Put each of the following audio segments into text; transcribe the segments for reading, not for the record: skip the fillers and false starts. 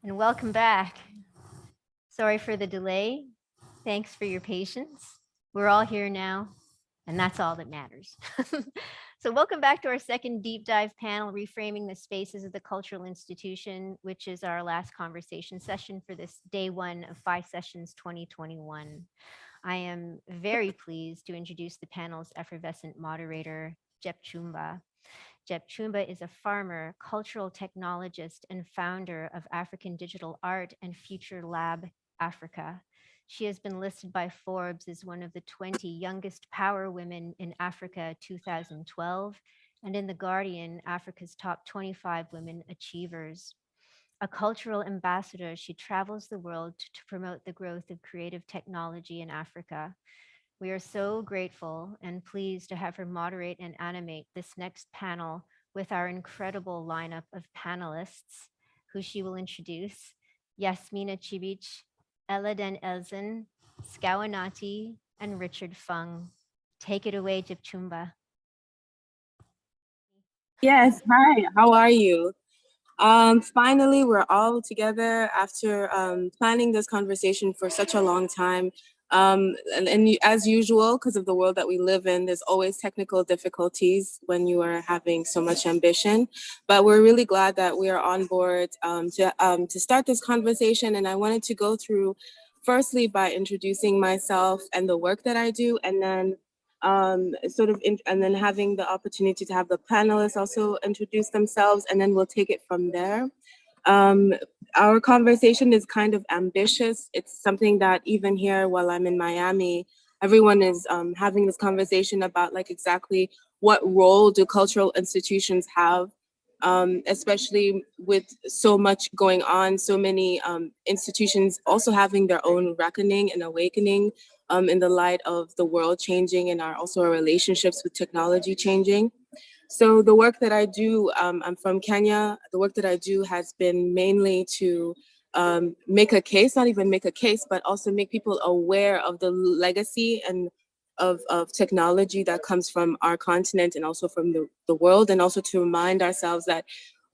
And welcome back. Sorry for the delay. Thanks for your patience. We're all here now, and that's all that matters. So welcome back to our second deep dive panel, Reframing the Spaces of the Cultural Institution, which is our last conversation session for this day one of PHI Sessions 2021. I am very pleased to introduce the panel's effervescent moderator, Jepchumba. Jepchumba is a farmer, cultural technologist, and founder of African Digital Art and Future Lab Africa. She has been listed by Forbes as one of the 20 youngest power women in Africa 2012, and in The Guardian, Africa's top 25 women achievers. A cultural ambassador, she travels the world to promote the growth of creative technology in Africa. We are so grateful and pleased to have her moderate and animate this next panel with our incredible lineup of panelists, who she will introduce: Jasmina Cibic, Elzen, Skawennati, and Richard Fung. Take it away, Jepchumba. Yes, hi, how are you? Finally, we're all together after planning this conversation for such a long time. And as usual, because of the world that we live in, there's always technical difficulties when you are having so much ambition. But we're really glad that we are on board to start this conversation. And I wanted to go through, firstly, by introducing myself and the work that I do, and then and then having the opportunity to have the panelists also introduce themselves, and then we'll take it from there. Our conversation is kind of ambitious. It's something that even here while I'm in Miami, everyone is having this conversation about like exactly what role do cultural institutions have, especially with so much going on, so many institutions also having their own reckoning and awakening in the light of the world changing and our relationships with technology changing. So the work that I do, I'm from Kenya. The work that I do has been mainly to make a case, not even make a case, but also make people aware of the legacy and of technology that comes from our continent and also from the world, and also to remind ourselves that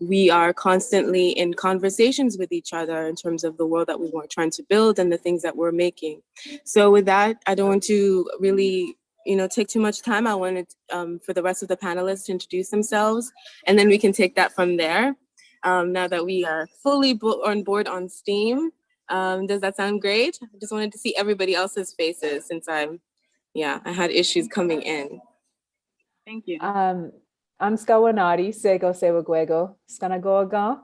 we are constantly in conversations with each other in terms of the world that we were trying to build and the things that we're making. So with that, I don't want to really, take too much time. I wanted for the rest of the panelists to introduce themselves, and then we can take that from there. Now that we are fully on board on Steam, does that sound great? I just wanted to see everybody else's faces since I had issues coming in. Thank you. I'm Skawennati, Sego Sewagwego, Skanagoaga.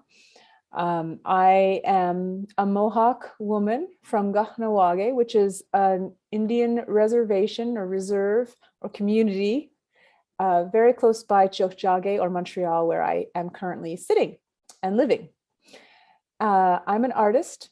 I am a Mohawk woman from Gahnawage, which is an Indian reservation or reserve or community very close by Tiohtià:ke or Montreal, where I am currently sitting and living. I'm an artist.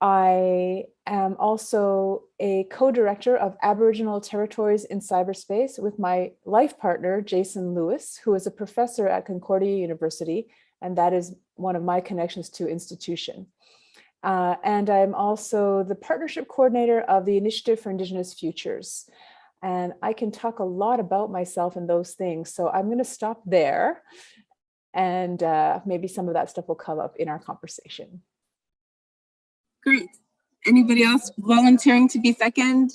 I am also a co-director of Aboriginal Territories in Cyberspace with my life partner, Jason Lewis, who is a professor at Concordia University, and that is one of my connections to institution. And I'm also the partnership coordinator of the Initiative for Indigenous Futures. And I can talk a lot about myself and those things. So I'm going to stop there, and maybe some of that stuff will come up in our conversation. Great. Anybody else volunteering to be second?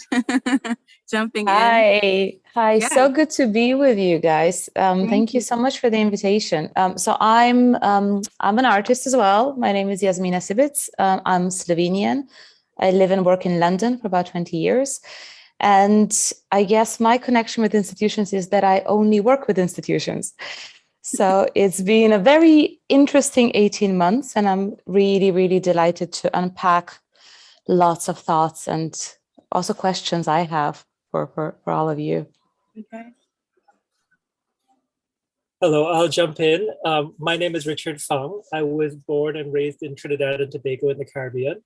Jumping in. Hi. Yeah. So good to be with you guys. Thank you so much for the invitation. So I'm an artist as well. My name is Jasmina Cibic. I'm Slovenian. I live and work in London for about 20 years. And I guess my connection with institutions is that I only work with institutions. So it's been a very interesting 18 months, and I'm really, really delighted to unpack lots of thoughts and also questions I have for all of you. Okay. Hello, I'll jump in. My name is Richard Fung. I was born and raised in Trinidad and Tobago in the Caribbean.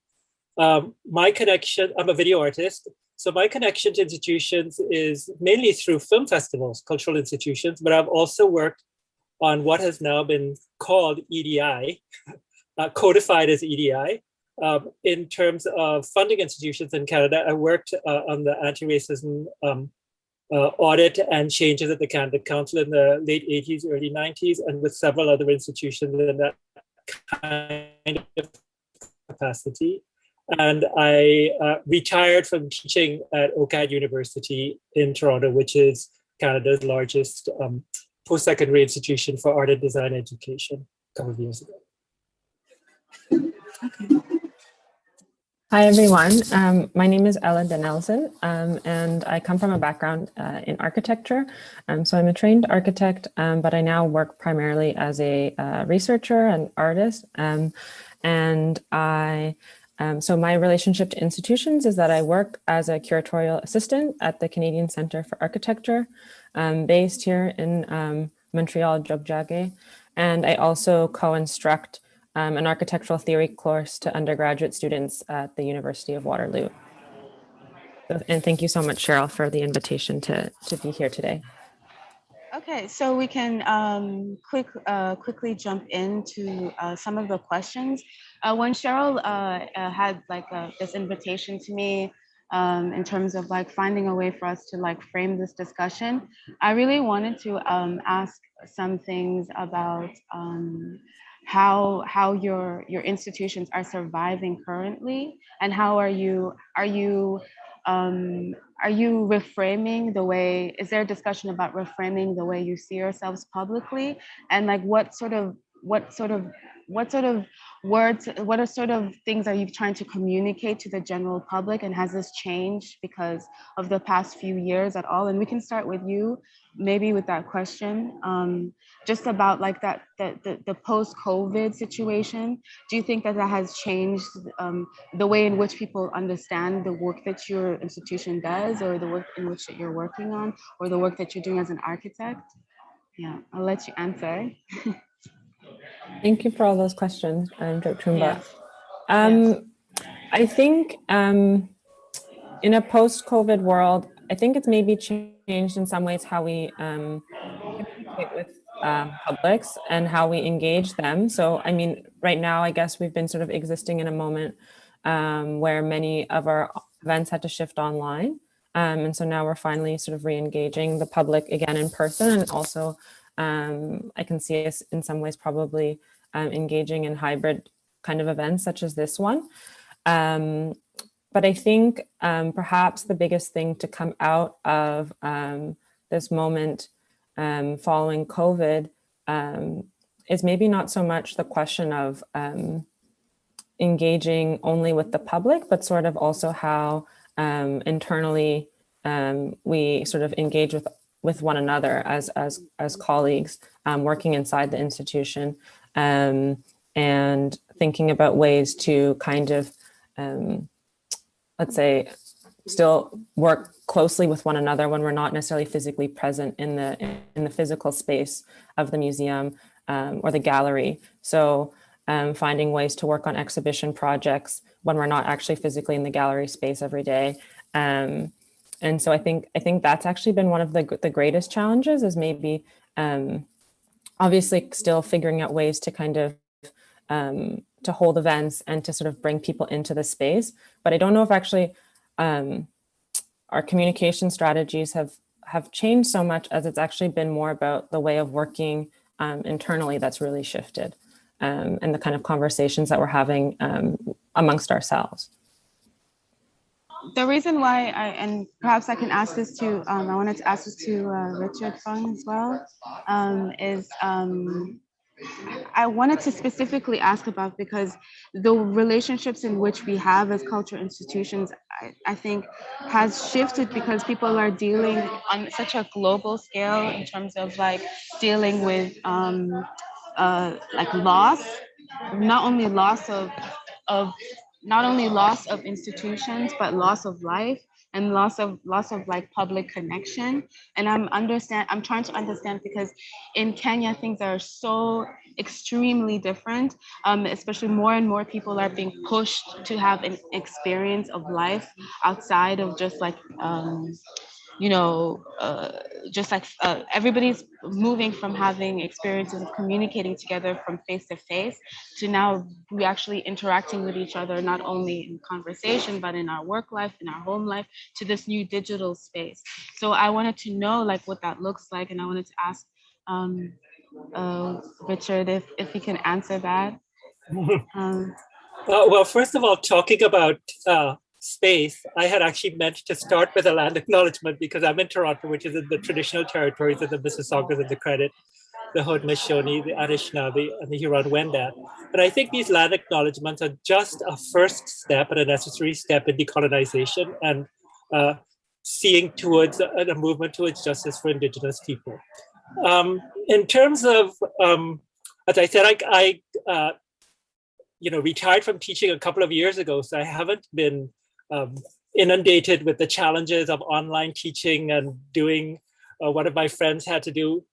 My connection, I'm a video artist. So my connection to institutions is mainly through film festivals, cultural institutions, but I've also worked on what has now been called EDI, codified as EDI. In terms of funding institutions in Canada, I worked on the anti-racism audit and changes at the Canada Council in the late 80s, early 90s, and with several other institutions in that kind of capacity. And I retired from teaching at OCAD University in Toronto, which is Canada's largest post-secondary institution for art and design education a couple of years ago. Hi, everyone. My name is Elzen, and I come from a background in architecture. So I'm a trained architect, but I now work primarily as a researcher and artist. So my relationship to institutions is that I work as a curatorial assistant at the Canadian Centre for Architecture, based here in Montreal, Jepchumba. And I also co-instruct an architectural theory course to undergraduate students at the University of Waterloo. And thank you so much, Cheryl, for the invitation to be here today. Okay, so we can quickly jump into some of the questions. When Cheryl had this invitation to me in terms of like finding a way for us to like frame this discussion, I really wanted to ask some things about how your institutions are surviving currently, and how are you reframing the way, is there a discussion about reframing the way you see yourselves publicly? And like what sort of words, what are sort of things are you trying to communicate to the general public? And has this changed because of the past few years at all? And we can start with you, maybe with that question, just about like the post-COVID situation. Do you think that has changed the way in which people understand the work that your institution does, or the work in which that you're working on, or the work that you're doing as an architect? Yeah, I'll let you answer. Thank you for all those questions, Jepchumba. Yes. I think in a post-COVID world, I think it's maybe changed in some ways how we communicate with publics and how we engage them. So, I mean, right now, I guess we've been sort of existing in a moment where many of our events had to shift online. And so now we're finally sort of re-engaging the public again in person. And also, I can see us in some ways probably engaging in hybrid kind of events such as this one. But I think perhaps the biggest thing to come out of this moment following COVID is maybe not so much the question of engaging only with the public, but sort of also how internally we sort of engage with one another as colleagues working inside the institution, and thinking about ways to kind of let's say still work closely with one another when we're not necessarily physically present in the physical space of the museum or the gallery. So finding ways to work on exhibition projects when we're not actually physically in the gallery space every day. And so I think that's actually been one of the greatest challenges, is maybe obviously still figuring out ways to kind of to hold events and to sort of bring people into the space. But I don't know if actually our communication strategies have changed so much, as it's actually been more about the way of working internally that's really shifted, and the kind of conversations that we're having amongst ourselves. The reason why and perhaps I can ask this to, I wanted to ask this to Richard Fung as well, is I wanted to specifically ask about, because the relationships in which we have as cultural institutions, I think has shifted, because people are dealing on such a global scale in terms of like dealing with like loss, not only loss of institutions, but loss of life, and loss of like public connection. And I'm trying to understand, because in Kenya things are so extremely different, especially more and more people are being pushed to have an experience of life outside of just like everybody's moving from having experiences of communicating together from face to face to now we actually interacting with each other, not only in conversation, but in our work life, in our home life, to this new digital space. So I wanted to know like what that looks like. And I wanted to ask Richard if he can answer that. Well, first of all, talking about space, I had actually meant to start with a land acknowledgement because I'm in Toronto, which is in the traditional territories of the Mississaugas of the Credit, the Haudenosaunee, the Anishinaabe, and the Huron-Wendat. But I think these land acknowledgements are just a first step and a necessary step in decolonization and seeing towards a movement towards justice for Indigenous people. In terms of, as I said, I retired from teaching a couple of years ago, so I haven't been inundated with the challenges of online teaching and doing. One of my friends had to do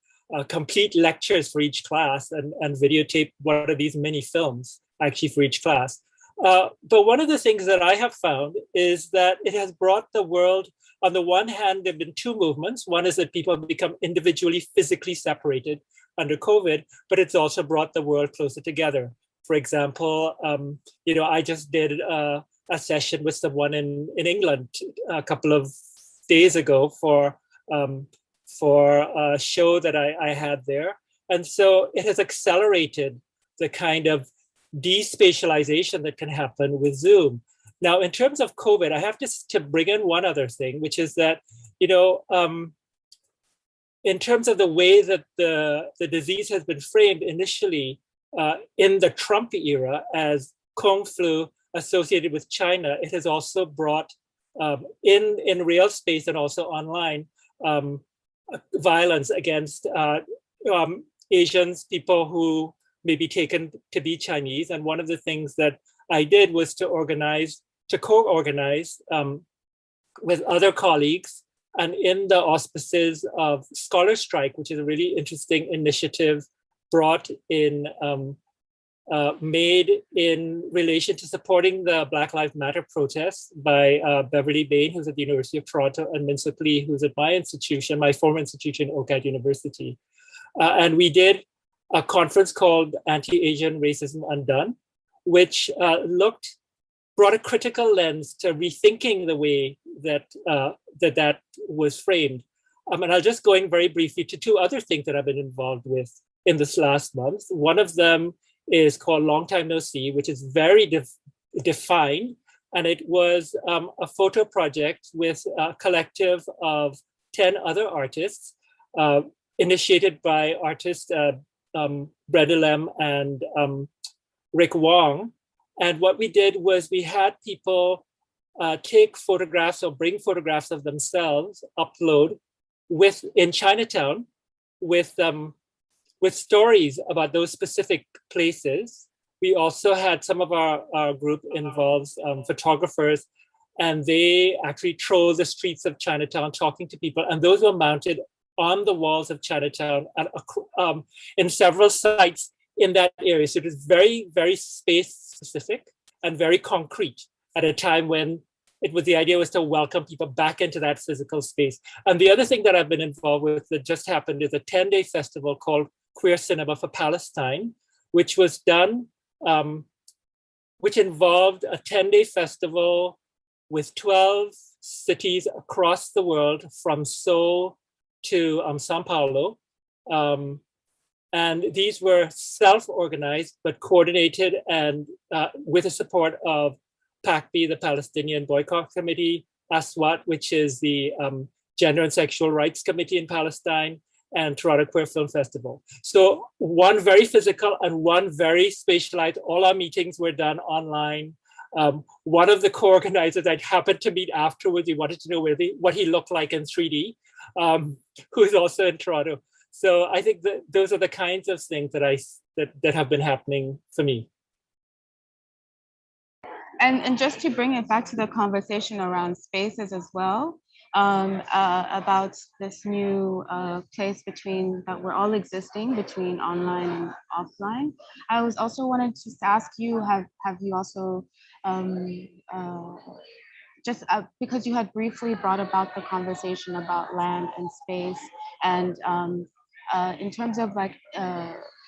complete lectures for each class and videotape one of these mini films actually for each class. But one of the things that I have found is that it has brought the world, on the one hand, there have been two movements. One is that people have become individually, physically separated under COVID, but it's also brought the world closer together. For example, I just did a session with someone in England a couple of days ago for a show that I had there. And so it has accelerated the kind of despatialization that can happen with Zoom. Now, in terms of COVID, I have to bring in one other thing, which is that, in terms of the way that the disease has been framed initially in the Trump era as Kung flu associated with China, it has also brought in real space and also online violence against Asians, people who may be taken to be Chinese. And one of the things that I did was to co-organize with other colleagues and in the auspices of Scholar Strike, which is a really interesting initiative brought in, made in relation to supporting the Black Lives Matter protests by Beverly Bain, who's at the University of Toronto, and Minsuk Lee, who's at my institution, my former institution, OCAD University. And we did a conference called Anti-Asian Racism Undone, which brought a critical lens to rethinking the way that that was framed. And I'll just go in very briefly to two other things that I've been involved with in this last month. One of them is called Long Time No See, which is very defined. And it was a photo project with a collective of 10 other artists, initiated by artists Brenda Lem and Rick Wong. And what we did was we had people take photographs or bring photographs of themselves, upload in Chinatown with stories about those specific places. We also had some of our group involves photographers, and they actually troll the streets of Chinatown talking to people. And those were mounted on the walls of Chinatown and in several sites in that area. So it was very, very space specific and very concrete at a time when the idea was to welcome people back into that physical space. And the other thing that I've been involved with that just happened is a 10-day festival called Queer Cinema for Palestine, which was done, which involved a 10-day festival with 12 cities across the world, from Seoul to Sao Paulo. And these were self-organized, but coordinated and with the support of PACB, the Palestinian Boycott Committee, ASWAT, which is the Gender and Sexual Rights Committee in Palestine, and Toronto Queer Film Festival. So one very physical and one very spatialized. All our meetings were done online. One of the co-organizers I'd happened to meet afterwards, he wanted to know what he looked like in 3D, who's also in Toronto. So I think that those are the kinds of things that have been happening for me. And just to bring it back to the conversation around spaces as well, about this new place that we're all existing between online and offline. I was also wanted to ask you, have you also just because you had briefly brought about the conversation about land and space, and in terms of like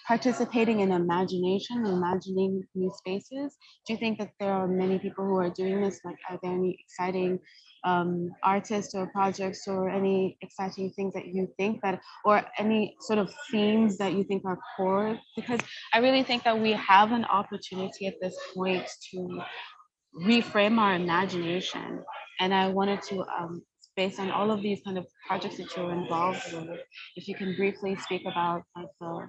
participating in imagination, imagining new spaces. Do you think that there are many people who are doing this? Like, are there any exciting artists or projects or any exciting things that you think that, or any sort of themes that you think are core? Because I really think that we have an opportunity at this point to reframe our imagination. And I wanted to, based on all of these kind of projects that you're involved with, if you can briefly speak about like the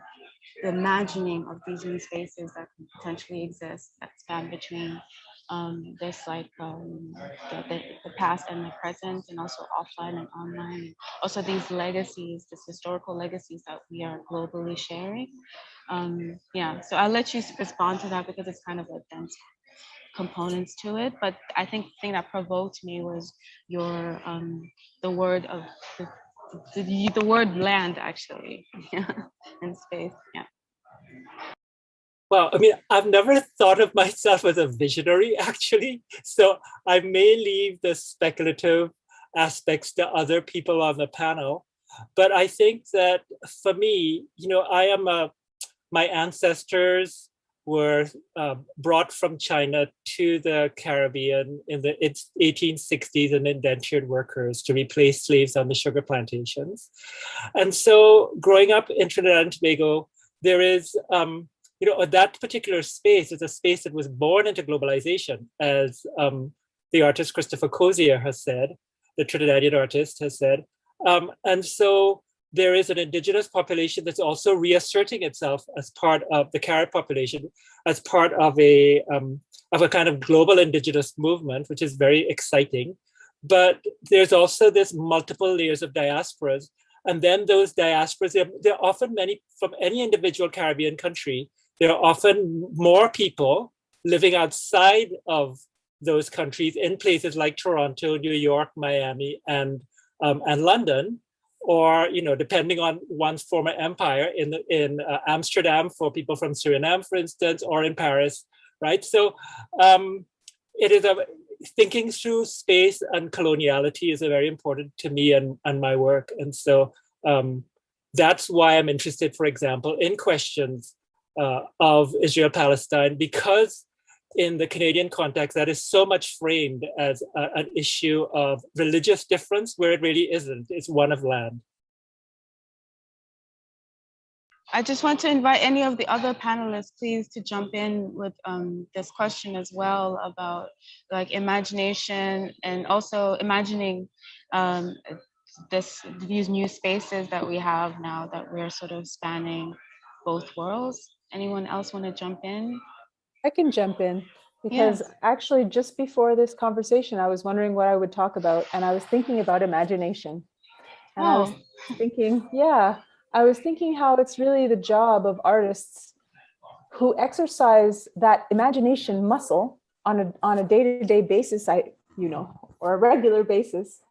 imagining of these new spaces that can potentially exist that span between this like the past and the present, and also offline and online, and also these legacies, this historical legacies that we are globally sharing. Yeah, so I'll let you respond to that because it's kind of a dense components to it. But I think the thing that provoked me was your the word of the word land, actually. Yeah, and space. Yeah. Well, I mean, I've never thought of myself as a visionary, actually. So I may leave the speculative aspects to other people on the panel. But I think that for me, you know, my ancestors were brought from China to the Caribbean in the 1860s and indentured workers to replace slaves on the sugar plantations. And so growing up in Trinidad and Tobago, there is, you know, that particular space is a space that was born into globalization, as the artist Christopher Cozier has said, the Trinidadian artist has said. And so there is an indigenous population that's also reasserting itself as part of the Carib population, as part of a kind of global indigenous movement, which is very exciting. But there's also this multiple layers of diasporas. And then those diasporas, there are often many from any individual Caribbean country. There are often more people living outside of those countries in places like Toronto, New York, Miami, and London, or, you know, depending on one's former empire, in Amsterdam for people from Suriname, for instance, or in Paris, right? So it is thinking through space and coloniality is very important to me and my work. And so that's why I'm interested, for example, in questions of Israel-Palestine, because in the Canadian context, that is so much framed as an issue of religious difference, where it really isn't. It's one of land. I just want to invite any of the other panelists, please, to jump in with this question as well about like imagination, and also imagining these new spaces that we have now that we're sort of spanning both worlds. Anyone else want to jump in? I can jump in because Yes. actually just before this conversation, I was wondering what I would talk about, and I was thinking about imagination. And I was thinking, I was thinking how it's really the job of artists who exercise that imagination muscle on a day-to-day basis, or a regular basis.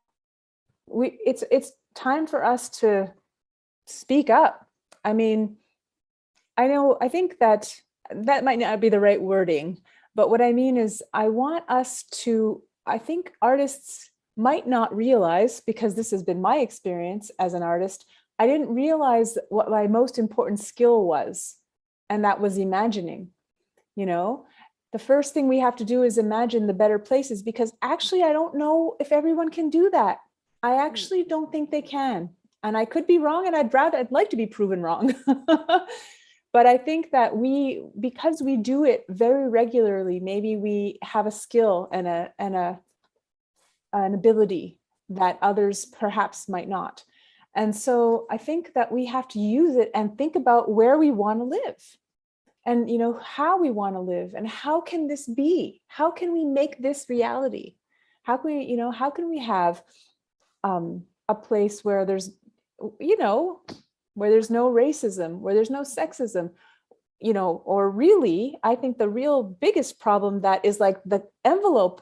It's time for us to speak up. I mean, I think that might not be the right wording, but what I mean is I think artists might not realize, because this has been my experience as an artist, I didn't realize what my most important skill was, and that was imagining. You know, the first thing we have to do is imagine the better places, because actually I don't know if everyone can do that. I actually don't think they can, and I could be wrong, and I'd like to be proven wrong. But I think that because we do it very regularly, maybe we have a skill and an ability that others perhaps might not. And so I think that we have to use it and think about where we want to live, and how we want to live, and how can this be? How can we make this reality? How can we have a place where there's where there's no racism, where there's no sexism, or really, I think the real biggest problem that is like the envelope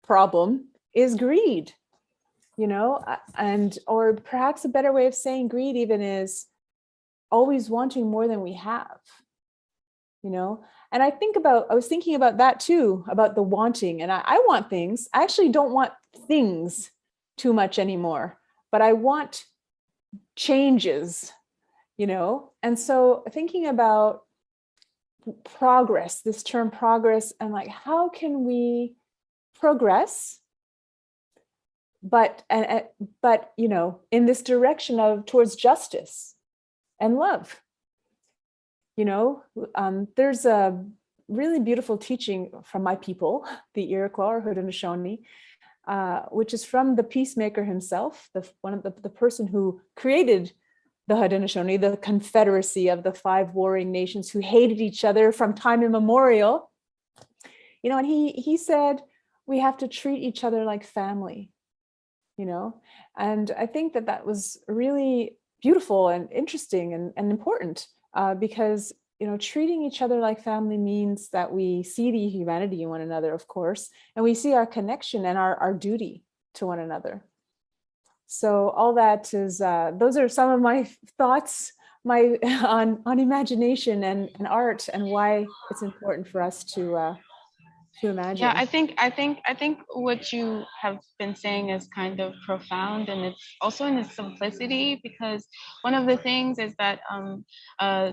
problem is greed, or perhaps a better way of saying greed even is always wanting more than we have, And I was thinking about that too, about the wanting, and I want things. I actually don't want things too much anymore, but I want changes. And so thinking about progress, this term progress, and like, how can we progress, but in this direction of towards justice and love. There's a really beautiful teaching from my people, the Iroquois or Haudenosaunee, which is from the peacemaker himself, the person who created the Haudenosaunee, the confederacy of the 5 warring nations who hated each other from time immemorial. And he said, we have to treat each other like family, and I think that was really beautiful and interesting and important, because treating each other like family means that we see the humanity in one another, of course, and we see our connection and our duty to one another. So all that is, those are some of my thoughts on imagination and art, and why it's important for us to imagine. Yeah, I think what you have been saying is kind of profound, and it's also in its simplicity, because one of the things is that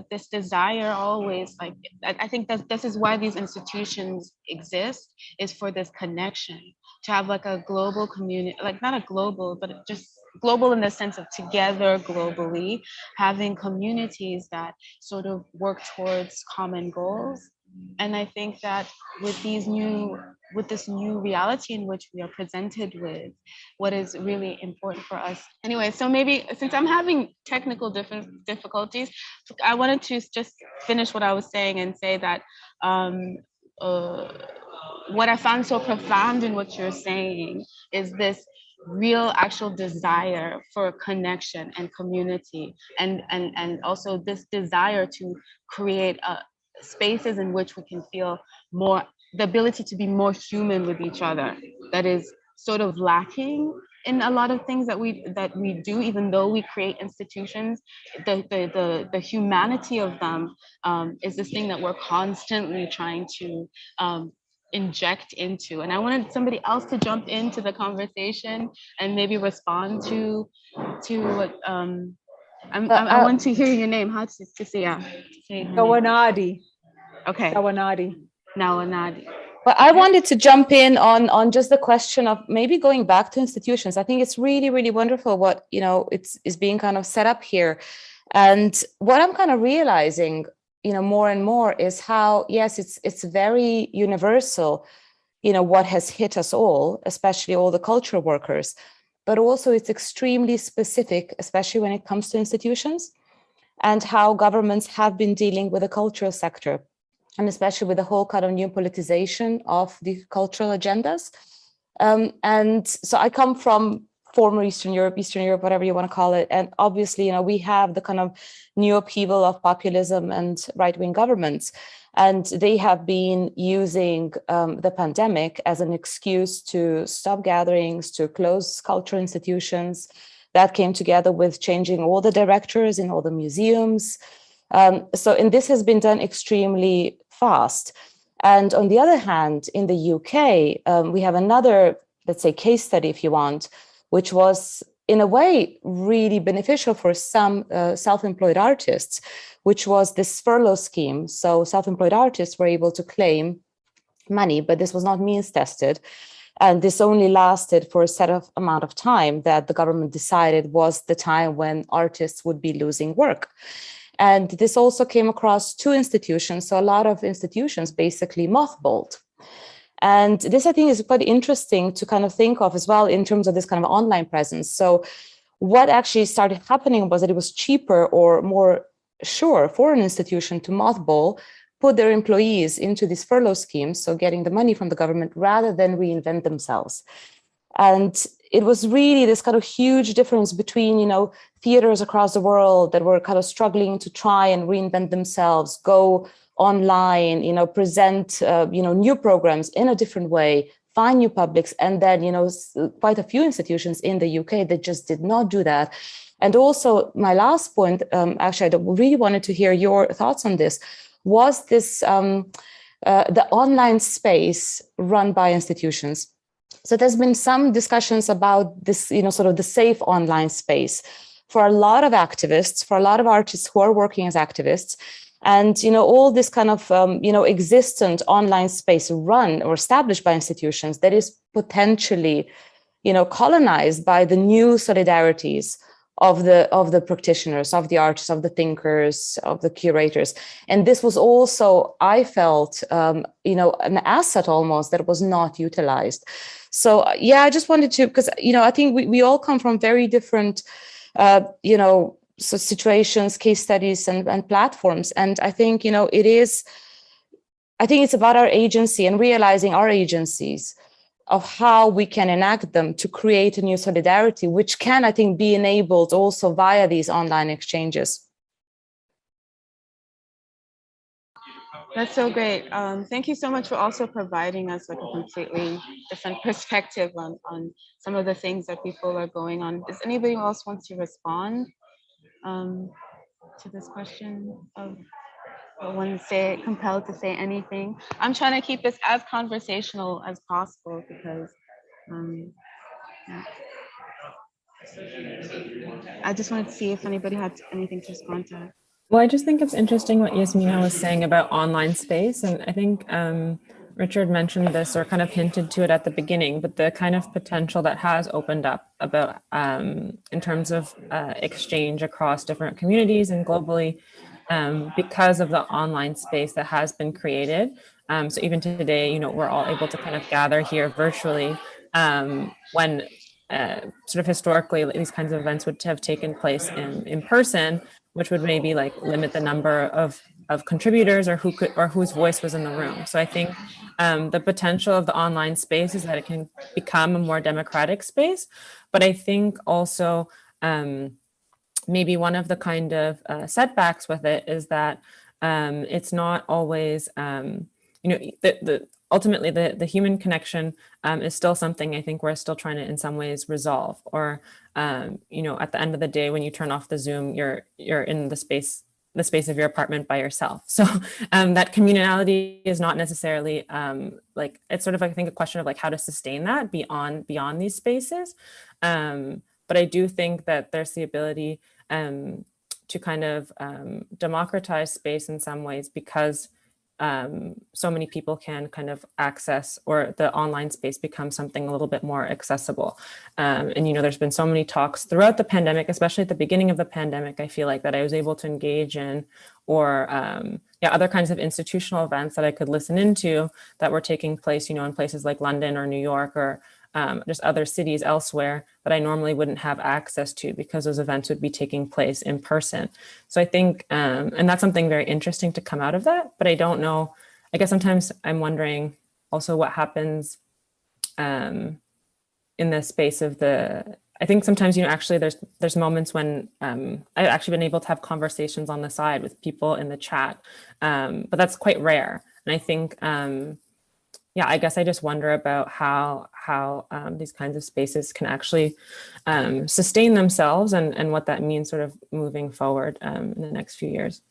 this desire always, like, I think that this is why these institutions exist, is for this connection, to have like a global community, like not a global, but just global in the sense of together globally, having communities that sort of work towards common goals. And I think that with this new reality in which we are presented with, what is really important for us. Anyway, so maybe since I'm having technical difficulties, I wanted to just finish what I was saying and say that what I found so profound in what you're saying is this real actual desire for connection and community, and also this desire to create spaces in which we can feel more, the ability to be more human with each other, that is sort of lacking in a lot of things that we do, even though we create institutions. The humanity of them is this thing that we're constantly trying to inject into. And I wanted somebody else to jump into the conversation and maybe respond to what I want to hear your name. How to say, yeah. Skawennati. Okay. Skawennati. But I wanted to jump in on just the question of maybe going back to institutions. I think it's really, really wonderful what, is being kind of set up here. And what I'm kind of realizing, more and more is how, yes, it's very universal, what has hit us all, especially all the cultural workers, but also it's extremely specific, especially when it comes to institutions and how governments have been dealing with the cultural sector, and especially with the whole kind of new politicization of the cultural agendas. And so I come from former Eastern Europe, whatever you want to call it. And obviously, we have the kind of new upheaval of populism and right-wing governments. And they have been using the pandemic as an excuse to stop gatherings, to close cultural institutions. That came together with changing all the directors in all the museums. And this has been done extremely fast. And on the other hand, in the UK, we have another, let's say, case study, if you want, which was in a way really beneficial for some self-employed artists, which was this furlough scheme. So self-employed artists were able to claim money, but this was not means tested. And this only lasted for a set of amount of time that the government decided was the time when artists would be losing work. And this also came across 2 institutions. So a lot of institutions basically mothballed. And this, I think, is quite interesting to kind of think of as well in terms of this kind of online presence. So what actually started happening was that it was cheaper or more sure for an institution to mothball, put their employees into these furlough schemes, so getting the money from the government, rather than reinvent themselves. And it was really this kind of huge difference between, theaters across the world that were kind of struggling to try and reinvent themselves, go online, present, new programs in a different way, find new publics. And then, quite a few institutions in the UK that just did not do that. And also my last point, actually, I really wanted to hear your thoughts on this, was this the online space run by institutions. So there's been some discussions about this, sort of the safe online space. for a lot of activists, for a lot of artists who are working as activists. And, all this kind of, existent online space run or established by institutions that is potentially, colonized by the new solidarities of the practitioners, of the artists, of the thinkers, of the curators. And this was also, I felt, an asset almost that was not utilized. So, I just wanted to, because, I think we all come from very different, situations, case studies, and platforms. And I think, it's about our agency and realizing our agencies of how we can enact them to create a new solidarity, which can, I think, be enabled also via these online exchanges. That's so great. Thank you so much for also providing us like a completely different perspective on some of the things that people are going on. Does anybody else want to respond to this question of when compelled to say anything? I'm trying to keep this as conversational as possible because yeah. I just wanted to see if anybody had anything to respond to. Well, I just think it's interesting what Jasmina was saying about online space. And I think Richard mentioned this or kind of hinted to it at the beginning, but the kind of potential that has opened up about in terms of exchange across different communities and globally because of the online space that has been created. So even today, we're all able to kind of gather here virtually when sort of historically these kinds of events would have taken place in person, which would maybe like limit the number of contributors or whose voice was in the room. So I think the potential of the online space is that it can become a more democratic space. But I think also maybe one of the kind of setbacks with it is that it's not always, ultimately the human connection is still something I think we're still trying to in some ways resolve, or at the end of the day, when you turn off the Zoom, you're in the space of your apartment by yourself. So that communality is not necessarily it's sort of, I think, a question of like how to sustain that beyond these spaces. But I do think that there's the ability to kind of democratize space in some ways because so many people can kind of access, or the online space becomes something a little bit more accessible. And, there's been so many talks throughout the pandemic, especially at the beginning of the pandemic, I feel like that I was able to engage in, or other kinds of institutional events that I could listen into that were taking place, in places like London or New York, or just other cities elsewhere that I normally wouldn't have access to because those events would be taking place in person. So I think, and that's something very interesting to come out of that, but I don't know, I guess sometimes I'm wondering also what happens in the space of I think sometimes, actually there's moments when I've actually been able to have conversations on the side with people in the chat, but that's quite rare. And I think, I guess I just wonder about how these kinds of spaces can actually sustain themselves and what that means sort of moving forward in the next few years.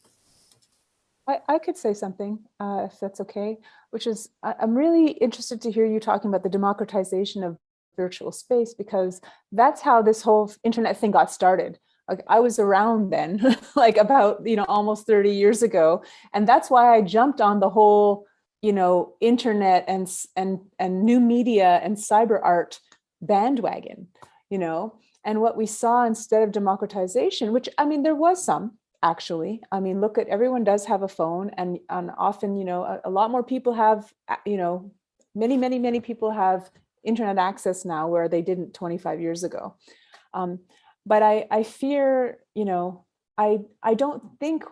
I could say something, if that's okay, which is I'm really interested to hear you talking about the democratization of virtual space, because that's how this whole internet thing got started. Like I was around then, like about, almost 30 years ago. And that's why I jumped on the whole internet and new media and cyber art bandwagon, and what we saw instead of democratization, which, there was some actually, look at, everyone does have a phone, and often, a lot more people have, many people have internet access now where they didn't 25 years ago. But I fear, I don't think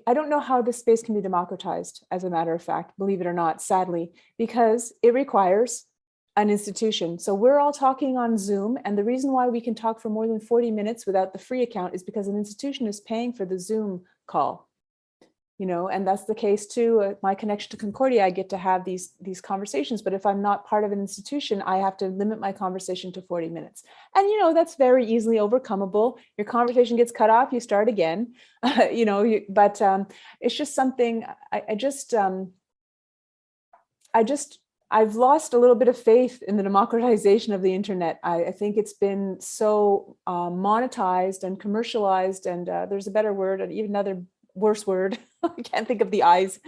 I don't know how this space can be democratized, as a matter of fact, believe it or not, sadly, because it requires an institution. So we're all talking on Zoom. And the reason why we can talk for more than 40 minutes without the free account is because an institution is paying for the Zoom call. And that's the case too. My connection to Concordia, I get to have these conversations, but if I'm not part of an institution, I have to limit my conversation to 40 minutes. And that's very easily overcomable. Your conversation gets cut off, you start again, but it's just something I just I've lost a little bit of faith in the democratization of the internet. I think it's been so monetized and commercialized, and there's a better word, and even another worse word. I can't think of the eyes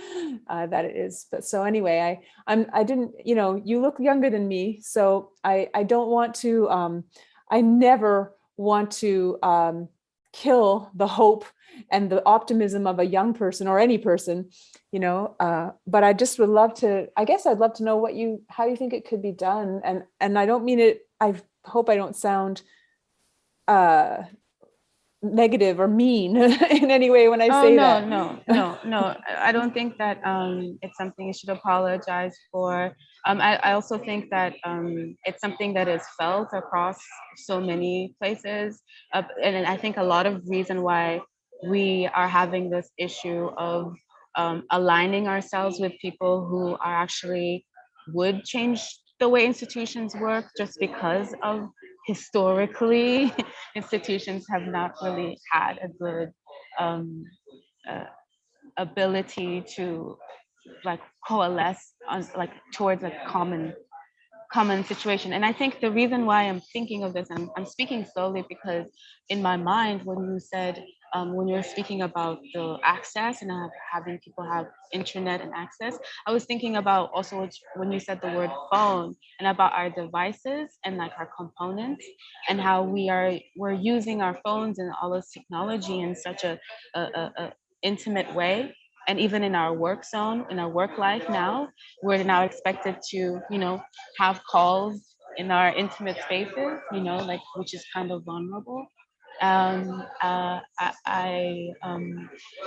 that it is. But so anyway, I didn't, you look younger than me, so I don't want to, I never want to kill the hope and the optimism of a young person or any person, but I just would love to, I guess I'd love to know how you think it could be done. And I don't mean it, I hope I don't sound negative or mean in any way when I say that. No. I don't think that it's something you should apologize for. I also think that it's something that is felt across so many places. And I think a lot of reason why we are having this issue of aligning ourselves with people who are actually would change the way institutions work, just because of historically institutions have not really had a good ability to like coalesce on like towards a common situation. And I think the reason why I'm thinking of this, I'm speaking slowly because in my mind, when you said, when you were speaking about the access and having people have internet and access, I was thinking about also when you said the word phone and about our devices and like our components and how we're using our phones and all this technology in such a intimate way. And even in our work zone, in our work life now, we're now expected to, have calls in our intimate spaces, like, which is kind of vulnerable. I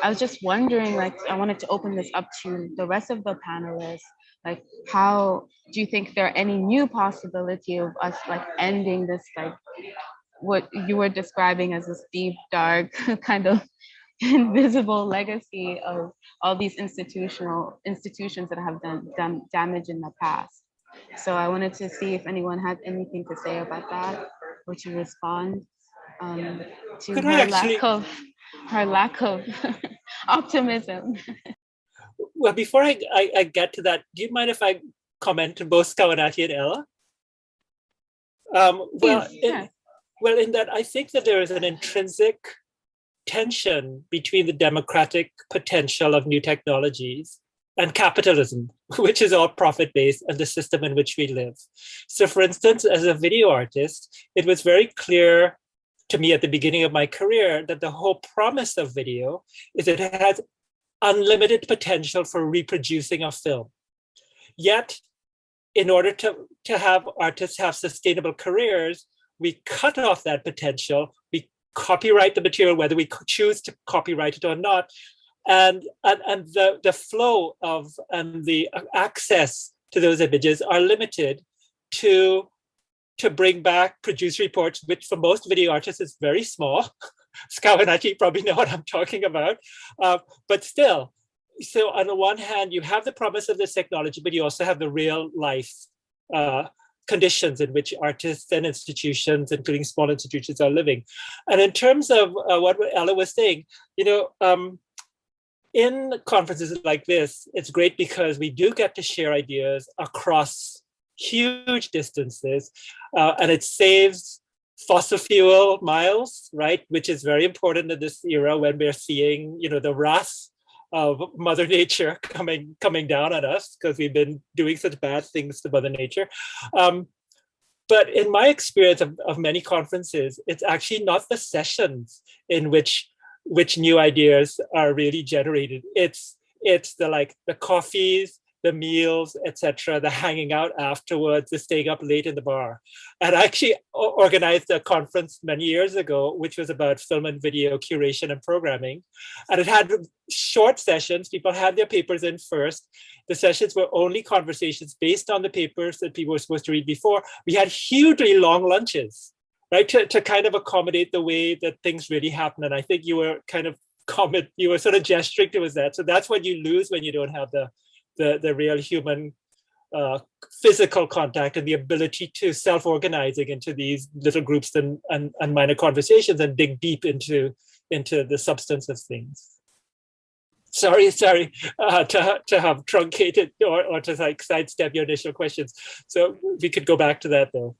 was just wondering, like, I wanted to open this up to the rest of the panelists. Like, how do you think there are any new possibility of us like ending this, like what you were describing as this deep, dark kind of invisible legacy of all these institutions that have done damage in the past? So I wanted to see if anyone had anything to say about that or to respond to Could I her lack of optimism. Well, before I get to that, do you mind if I comment to both Skawennati and Ella? In that I think that there is an intrinsic tension between the democratic potential of new technologies and capitalism, which is all profit-based, and the system in which we live. So for instance, as a video artist, it was very clear to me at the beginning of my career that the whole promise of video is that it has unlimited potential for reproducing a film. Yet, in order to have artists have sustainable careers, we cut off that potential. We copyright the material, whether we choose to copyright it or not. And the flow of and the access to those images are limited to bring back produce reports, which for most video artists is very small. Skawennati probably know what I'm talking about, but still. So on the one hand, you have the promise of this technology, but you also have the real life conditions in which artists and institutions, including small institutions, are living. And in terms of what Ella was saying, in conferences like this, it's great because we do get to share ideas across huge distances, and it saves fossil fuel miles, right? Which is very important in this era when we're seeing, the wrath of Mother Nature coming down on us because we've been doing such bad things to Mother Nature. But in my experience of many conferences, it's actually not the sessions in which new ideas are really generated. It's the coffees, the meals, etc., the hanging out afterwards, the staying up late in the bar. And I actually organized a conference many years ago, which was about film and video curation and programming. And it had short sessions. People had their papers in first. The sessions were only conversations based on the papers that people were supposed to read before. We had hugely long lunches, right, to kind of accommodate the way that things really happen. And I think you were you were sort of gesturing towards that. So that's what you lose when you don't have the real human physical contact and the ability to self-organizing into these little groups and minor conversations and dig deep into the substance of things. sorry, to have truncated or to like sidestep your initial questions. So we could go back to that though.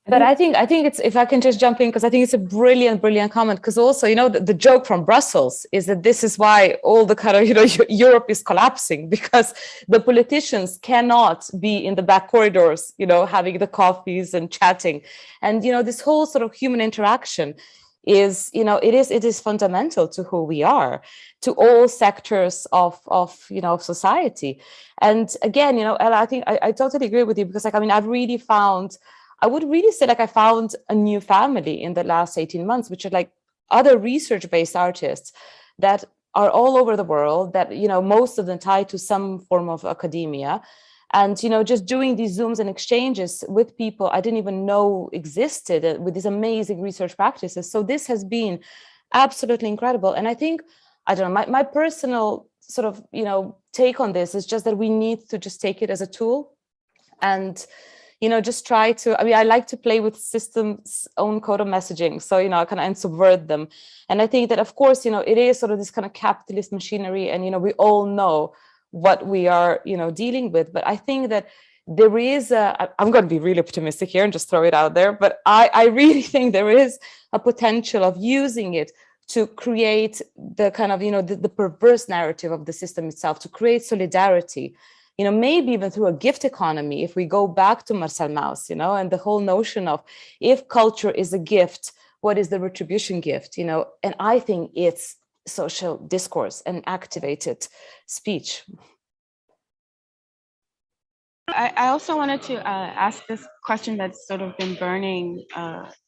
But I think it's, if I can just jump in, because I think it's a brilliant comment, because also, the joke from Brussels is that this is why all the kind of, Europe is collapsing, because the politicians cannot be in the back corridors, having the coffees and chatting. And, this whole sort of human interaction is, it is fundamental to who we are, to all sectors of society. And again, Ella, I think I totally agree with you, because I would really say I found a new family in the last 18 months, which are like other research-based artists that are all over the world, that, most of them tied to some form of academia. And, just doing these Zooms and exchanges with people I didn't even know existed, with these amazing research practices. So this has been absolutely incredible. And I think, I don't know, my personal sort of, take on this is just that we need to just take it as a tool and, just try to, I like to play with systems' own code of messaging. So, and subvert them. And I think that, of course, it is sort of this kind of capitalist machinery, and, we all know what we are, dealing with. But I think that there is I'm going to be really optimistic here and just throw it out there, but I really think there is a potential of using it to create the kind of, the perverse narrative of the system itself, to create solidarity, maybe even through a gift economy, if we go back to Marcel Mauss, and the whole notion of, if culture is a gift, what is the retribution gift, and I think it's social discourse and activated speech. I also wanted to ask this question that's sort of been burning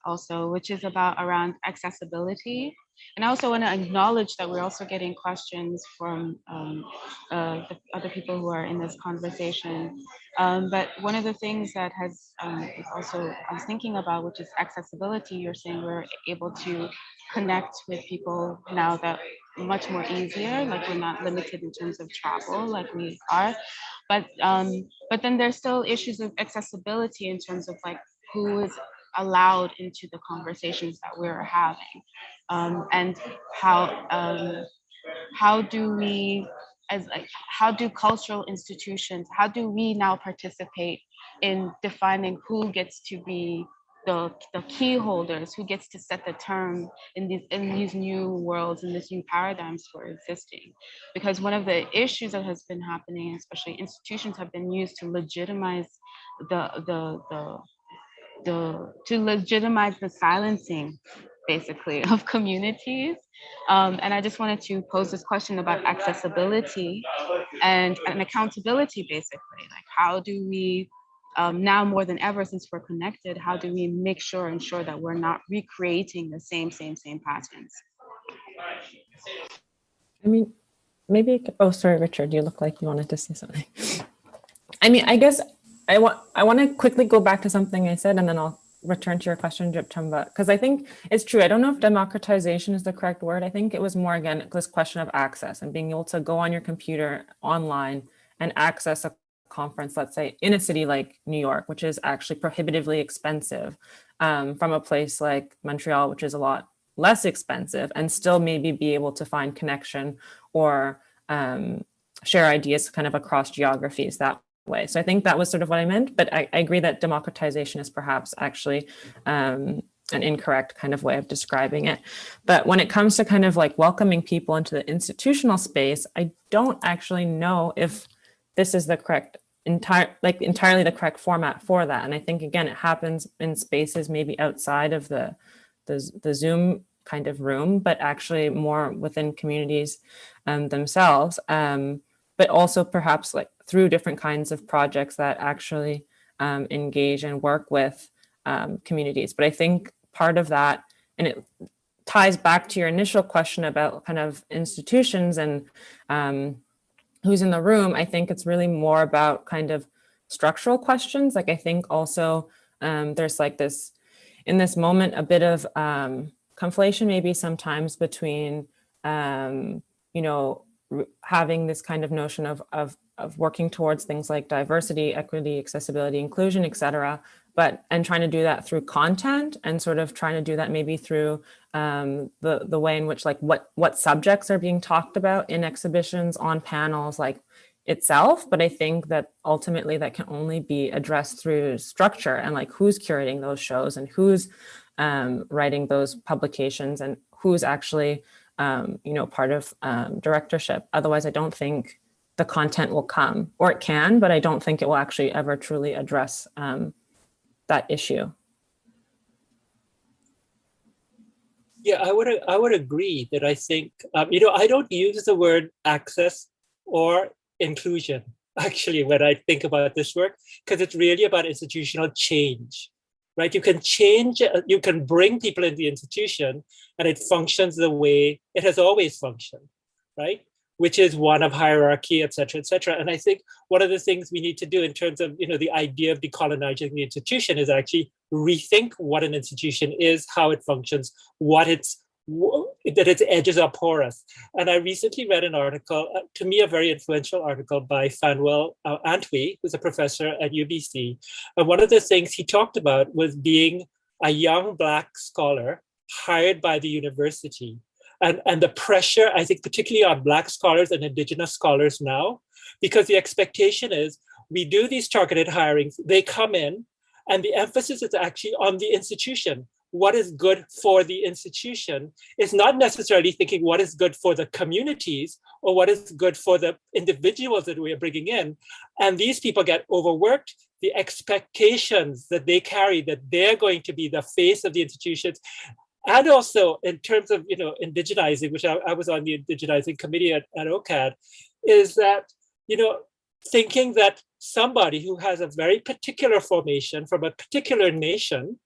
also, which is around accessibility. And I also want to acknowledge that we're also getting questions from the other people who are in this conversation. But one of the things that has also I was thinking about, which is accessibility. You're saying we're able to connect with people now that much more easier, like we're not limited in terms of travel like we are. But then there's still issues of accessibility in terms of like who is allowed into the conversations that we're having, and how do we, how do cultural institutions, how do we now participate in defining who gets to be the key holders, who gets to set the term in these new worlds, in these new paradigms for existing? Because one of the issues that has been happening, especially institutions have been used to legitimize the silencing, basically, of communities. And I just wanted to pose this question about accessibility and accountability, basically. Like, how do we, now more than ever, since we're connected, how do we ensure that we're not recreating the same patterns? I mean, maybe, oh, sorry, Richard, you look like you wanted to say something. I mean, I guess I want to quickly go back to something I said, and then I'll return to your question, Jepchumba, because I think it's true. I don't know if democratization is the correct word. I think it was more, again, this question of access and being able to go on your computer online and access a conference, let's say in a city like New York, which is actually prohibitively expensive, from a place like Montreal, which is a lot less expensive, and still maybe be able to find connection or share ideas kind of across geographies that way. So I think that was sort of what I meant, but I agree that democratization is perhaps actually an incorrect kind of way of describing it. But when it comes to kind of like welcoming people into the institutional space, I don't actually know if this is the correct entirely the correct format for that. And I think, again, it happens in spaces maybe outside of the Zoom kind of room, but actually more within communities themselves. But also perhaps like through different kinds of projects that actually engage and work with communities. But I think part of that, and it ties back to your initial question about kind of institutions and who's in the room, I think it's really more about kind of structural questions. Like I think also there's like this, in this moment, a bit of conflation maybe sometimes between, having this kind of notion of working towards things like diversity, equity, accessibility, inclusion, etc. And trying to do that through content, and sort of trying to do that maybe through the way in which, like, what subjects are being talked about in exhibitions, on panels, like itself. But I think that ultimately that can only be addressed through structure, and like who's curating those shows, and who's writing those publications, and who's actually part of directorship. Otherwise, I don't think the content will come, or it can, but I don't think it will actually ever truly address that issue. Yeah, I would agree that I think, I don't use the word access or inclusion, actually, when I think about this work, because it's really about institutional change, right? You can change, you can bring people into the institution, and it functions the way it has always functioned, right? Which is one of hierarchy, et cetera, et cetera. And I think one of the things we need to do in terms of, the idea of decolonizing the institution is actually rethink what an institution is, how it functions, that its edges are porous. And I recently read an article, to me a very influential article by Furlough Scheme, who's a professor at UBC. And one of the things he talked about was being a young Black scholar hired by the university. And the pressure, I think, particularly on Black scholars and Indigenous scholars now, because the expectation is we do these targeted hirings, they come in, and the emphasis is actually on the institution. What is good for the institution is not necessarily thinking what is good for the communities or what is good for the individuals that we are bringing in. And these people get overworked. The expectations that they carry, that they're going to be the face of the institutions. And also in terms of, indigenizing, which I was on the indigenizing committee at OCAD, is that, thinking that somebody who has a very particular formation from a particular nation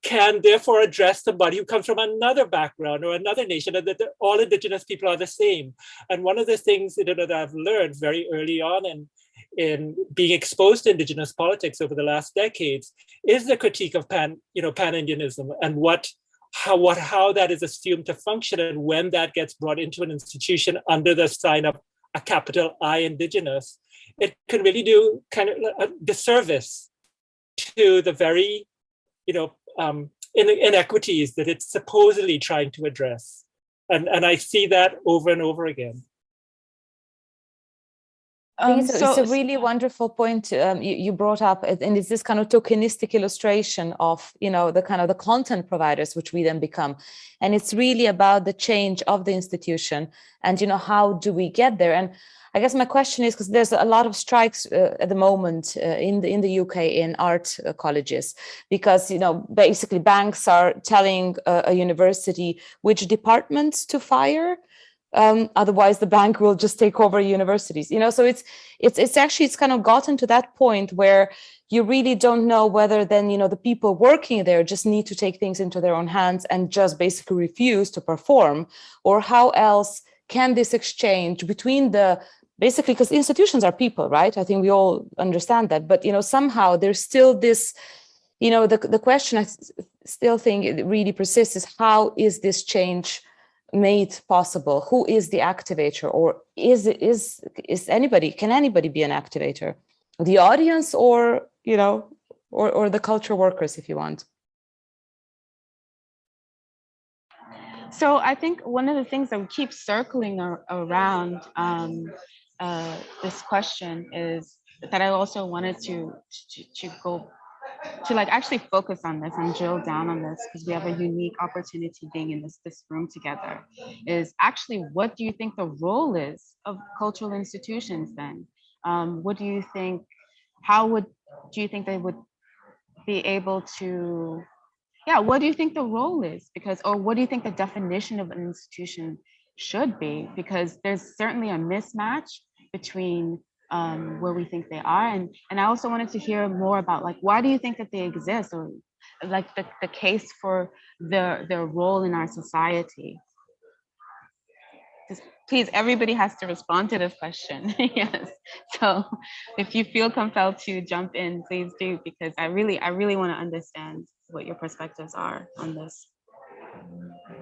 can therefore address somebody who comes from another background or another nation, and that all Indigenous people are the same. And one of the things that I've learned very early on in being exposed to Indigenous politics over the last decades is the critique of pan-Indianism, and how that is assumed to function, and when that gets brought into an institution under the sign of a capital I Indigenous, it can really do kind of a disservice to the very, inequities that it's supposedly trying to address. And I see that over and over again. It's a really wonderful point you brought up, and it's this kind of tokenistic illustration of the kind of the content providers which we then become, and it's really about the change of the institution, and how do we get there? And I guess my question is, because there's a lot of strikes at the moment in the UK in art colleges, because basically banks are telling a university which departments to fire. Otherwise the bank will just take over universities, so it's kind of gotten to that point where you really don't know whether then, the people working there just need to take things into their own hands and just basically refuse to perform, or how else can this exchange between basically, because institutions are people, right? I think we all understand that, but, somehow there's still this, the question I still think it really persists is, how is this change made possible? Who is the activator, or is anybody? Can anybody be an activator? The audience, or or the culture workers, if you want. So I think one of the things that we keep circling around this question is that I also wanted to go to actually focus on this and drill down on this, because we have a unique opportunity being in this room together, is actually, what do you think the role is of cultural institutions then? What do you think, do you think they would be able to, what do you think the role is? Or what do you think the definition of an institution should be? Because there's certainly a mismatch between where we think they are. And I also wanted to hear more about why do you think that they exist, or the case for their role in our society. Just, please, everybody has to respond to this question. Yes. So if you feel compelled to jump in, please do, because I really want to understand what your perspectives are on this.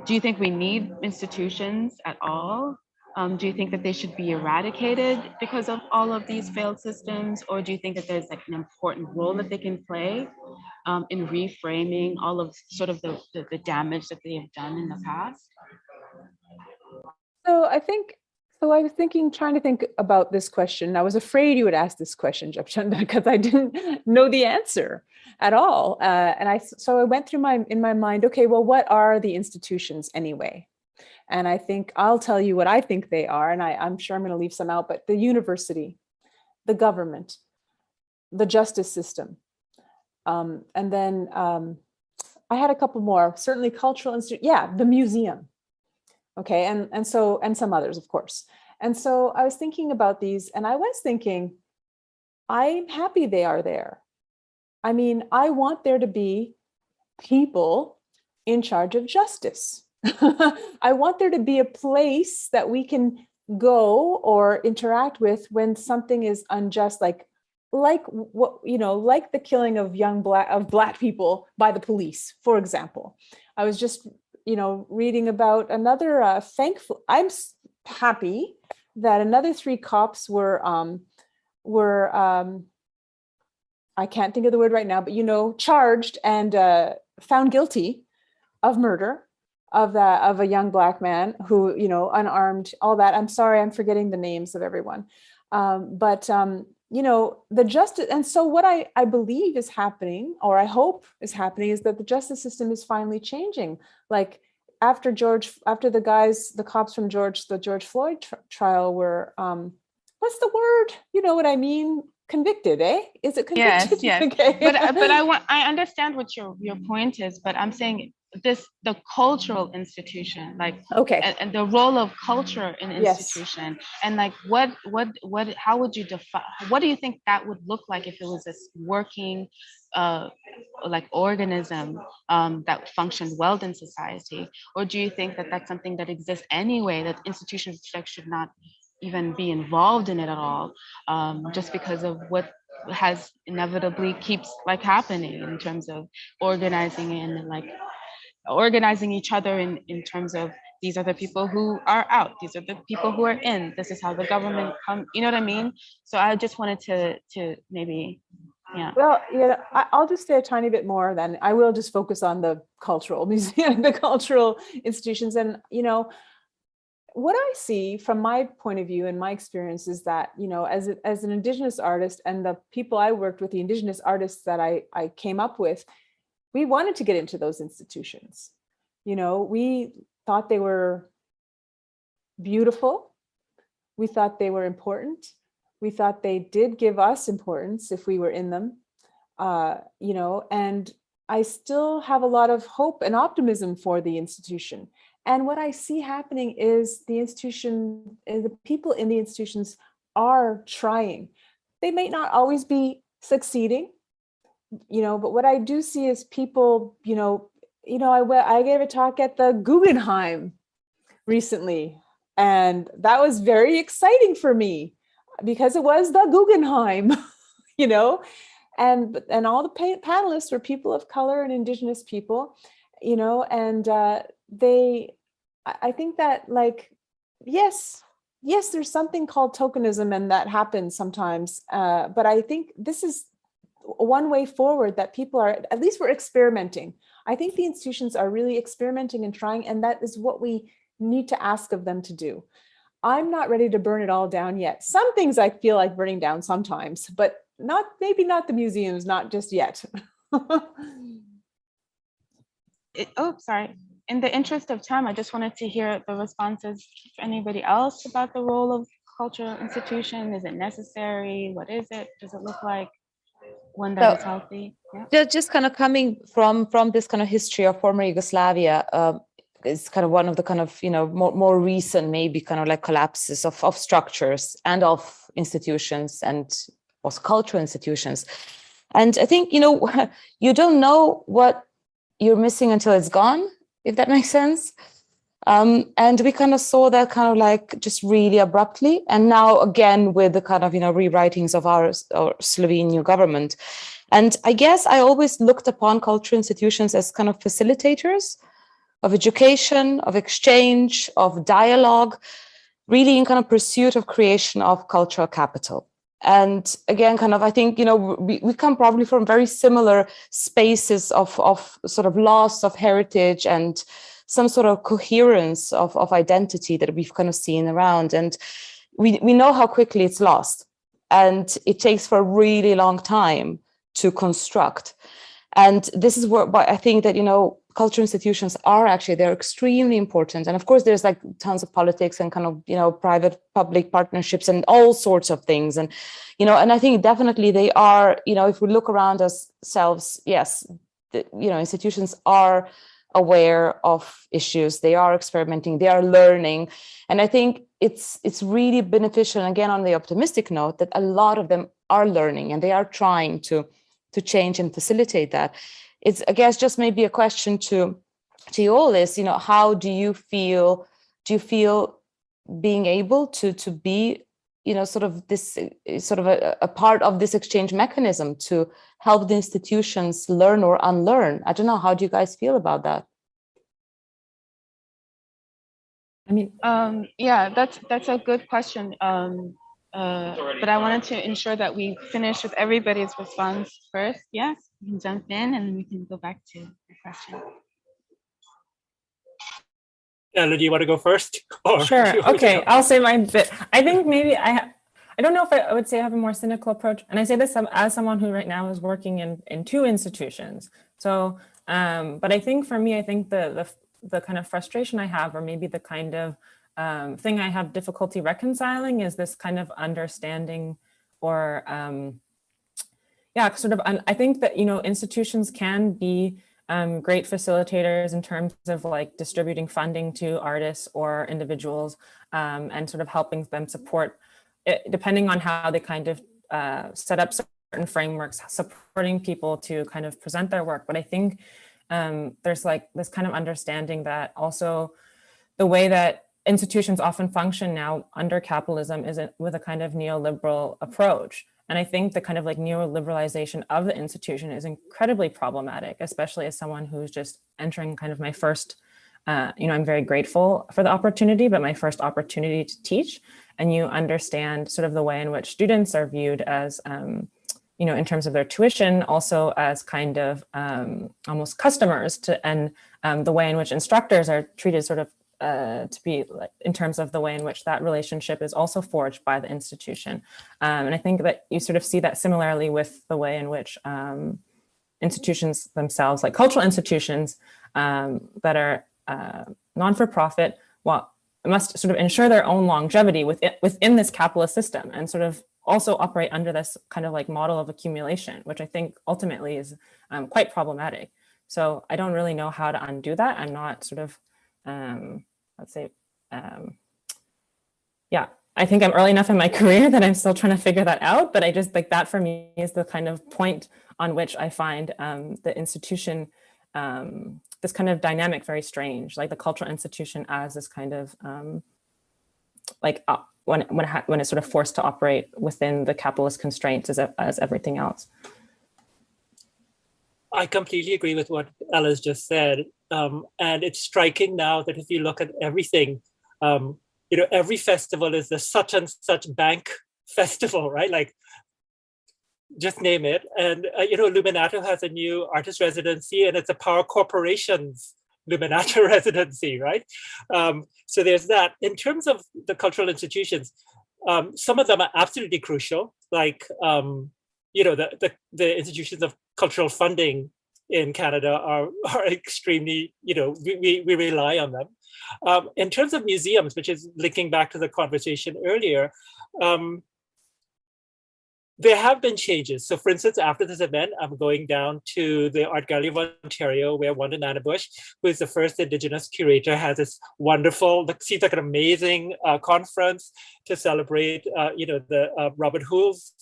Do you think we need institutions at all? Do you think that they should be eradicated because of all of these failed systems? Or do you think that there's like an important role that they can play in reframing all of sort of the damage that they have done in the past? So I was trying to think about this question. I was afraid you would ask this question, Jepchumba, because I didn't know the answer at all. So I went through in my mind, okay, well, what are the institutions anyway? And I think I'll tell you what I think they are, and I'm sure I'm going to leave some out, but the university, the government, the justice system, and then I had a couple more, certainly cultural institute, the museum. Okay, and some others, of course. And so I was thinking about these, and I was thinking, I'm happy they are there. I mean, I want there to be people in charge of justice. I want there to be a place that we can go or interact with when something is unjust, like what, like the killing of black people by the police, for example. I was just reading about another I'm happy that another 3 cops were I can't think of the word right now, but charged and found guilty of murder of a young black man who, unarmed, all that. I'm sorry, I'm forgetting the names of everyone. But the justice, and so what I believe is happening, or I hope is happening, is that the justice system is finally changing. Like after the cops from the George Floyd trial were, what's the word? You know what I mean? Convicted, eh? Is it convicted? Yes. Okay. But I understand what your point is, but I'm saying the cultural institution, like, okay, and the role of culture in institution, and like how would you define, what do you think that would look like if it was this working like organism that functioned well in society? Or do you think that that's something that exists anyway, that institutions should not even be involved in it at all, just because of what has inevitably keeps like happening in terms of organizing and like organizing each other in terms of these are the people who are out, these are the people who are in, this is how the government come, you know what I mean? So I just wanted to maybe, well, I'll just say a tiny bit more, then I will just focus on the cultural museum, the cultural institutions. And what I see from my point of view and my experience is that, as an Indigenous artist, and the people I worked with, the Indigenous artists that I came up with, we wanted to get into those institutions. We thought they were beautiful. We thought they were important. We thought they did give us importance if we were in them, and I still have a lot of hope and optimism for the institution. And what I see happening is the people in the institutions are trying. They may not always be succeeding, but what I do see is people, I gave a talk at the Guggenheim recently, and that was very exciting for me because it was the Guggenheim, and all the panelists were people of color and Indigenous people, and I think that, like, yes, there's something called tokenism, and that happens sometimes, but I think this is one way forward, that people are, at least we're experimenting. I think the institutions are really experimenting and trying, and that is what we need to ask of them to do. I'm not ready to burn it all down yet. Some things I feel like burning down sometimes, but maybe not the museums, not just yet. Sorry. In the interest of time, I just wanted to hear the responses for anybody else about the role of cultural institution. Is it necessary? What is it? Does it look like one that is healthy? Yeah. Just kind of coming from this kind of history of former Yugoslavia, is kind of one of the kind of, more recent, maybe kind of like collapses of structures and of institutions and also cultural institutions. And I think, you don't know what you're missing until it's gone, if that makes sense. And we kind of saw that kind of like just really abruptly. And now again, with the kind of, rewritings of our Slovenian government. And I guess I always looked upon cultural institutions as kind of facilitators of education, of exchange, of dialogue. really in kind of pursuit of creation of cultural capital. And again, kind of, I think, we come probably from very similar spaces of sort of loss of heritage and some sort of coherence of identity that we've kind of seen around. And we know how quickly it's lost. And it takes for a really long time to construct. And this is where I think that, cultural institutions they're extremely important. And of course, there's like tons of politics and kind of, private public partnerships and all sorts of things. And, and I think definitely they are, if we look around ourselves, yes, institutions are aware of issues, they are experimenting, they are learning. And I think it's really beneficial, again, on the optimistic note, that a lot of them are learning and they are trying to change and facilitate that. It's, I guess, just maybe a question to you all is, how do you feel being able to be, sort of this sort of a part of this exchange mechanism to help the institutions learn or unlearn? I don't know. How do you guys feel about that? I mean, yeah, that's a good question. But I wanted to ensure that we finish with everybody's response first. Yes, you can jump in and then we can go back to the question. Ella, do you want to go first? Sure. Okay, I'll say my bit. I think maybe I don't know if I would say I have a more cynical approach. And I say this as someone who right now is working in two institutions. So, but I think for me, I think the kind of frustration I have, or maybe the kind of thing I have difficulty reconciling, is this kind of understanding, or I think that, institutions can be great facilitators in terms of like distributing funding to artists or individuals, and sort of helping them support it, depending on how they kind of set up certain frameworks, supporting people to kind of present their work. But I think there's like this kind of understanding that also the way that institutions often function now under capitalism is with a kind of neoliberal approach. And I think the kind of like neoliberalization of the institution is incredibly problematic, especially as someone who's just entering kind of my first, I'm very grateful for the opportunity, but my first opportunity to teach. And you understand sort of the way in which students are viewed as, in terms of their tuition, also as kind of almost customers and the way in which instructors are treated sort of to be like, in terms of the way in which that relationship is also forged by the institution. And I think that you sort of see that similarly with the way in which institutions themselves, like cultural institutions that are non-for-profit, must sort of ensure their own longevity within this capitalist system, and sort of also operate under this kind of like model of accumulation, which I think ultimately is quite problematic. So I don't really know how to undo that. I'm not sort of, let's say, I think I'm early enough in my career that I'm still trying to figure that out. But I just like that for me is the kind of point on which I find the institution, this kind of dynamic very strange, like the cultural institution as this kind of when it's sort of forced to operate within the capitalist constraints as everything else. I completely agree with what Ella's just said. And it's striking now that if you look at everything, every festival is the such and such bank festival, right? Like, just name it. And, Luminato has a new artist residency, and it's a Power Corporation's Luminato residency, right? So there's that. In terms of the cultural institutions, some of them are absolutely crucial, like, the institutions of cultural funding in Canada are extremely, we rely on them. In terms of museums, which is linking back to the conversation earlier, there have been changes. So for instance, after this event, I'm going down to the Art Gallery of Ontario, where Wanda Nanabush, who is the first Indigenous curator, has this wonderful, seems like an amazing conference to celebrate, the Robert Hoole's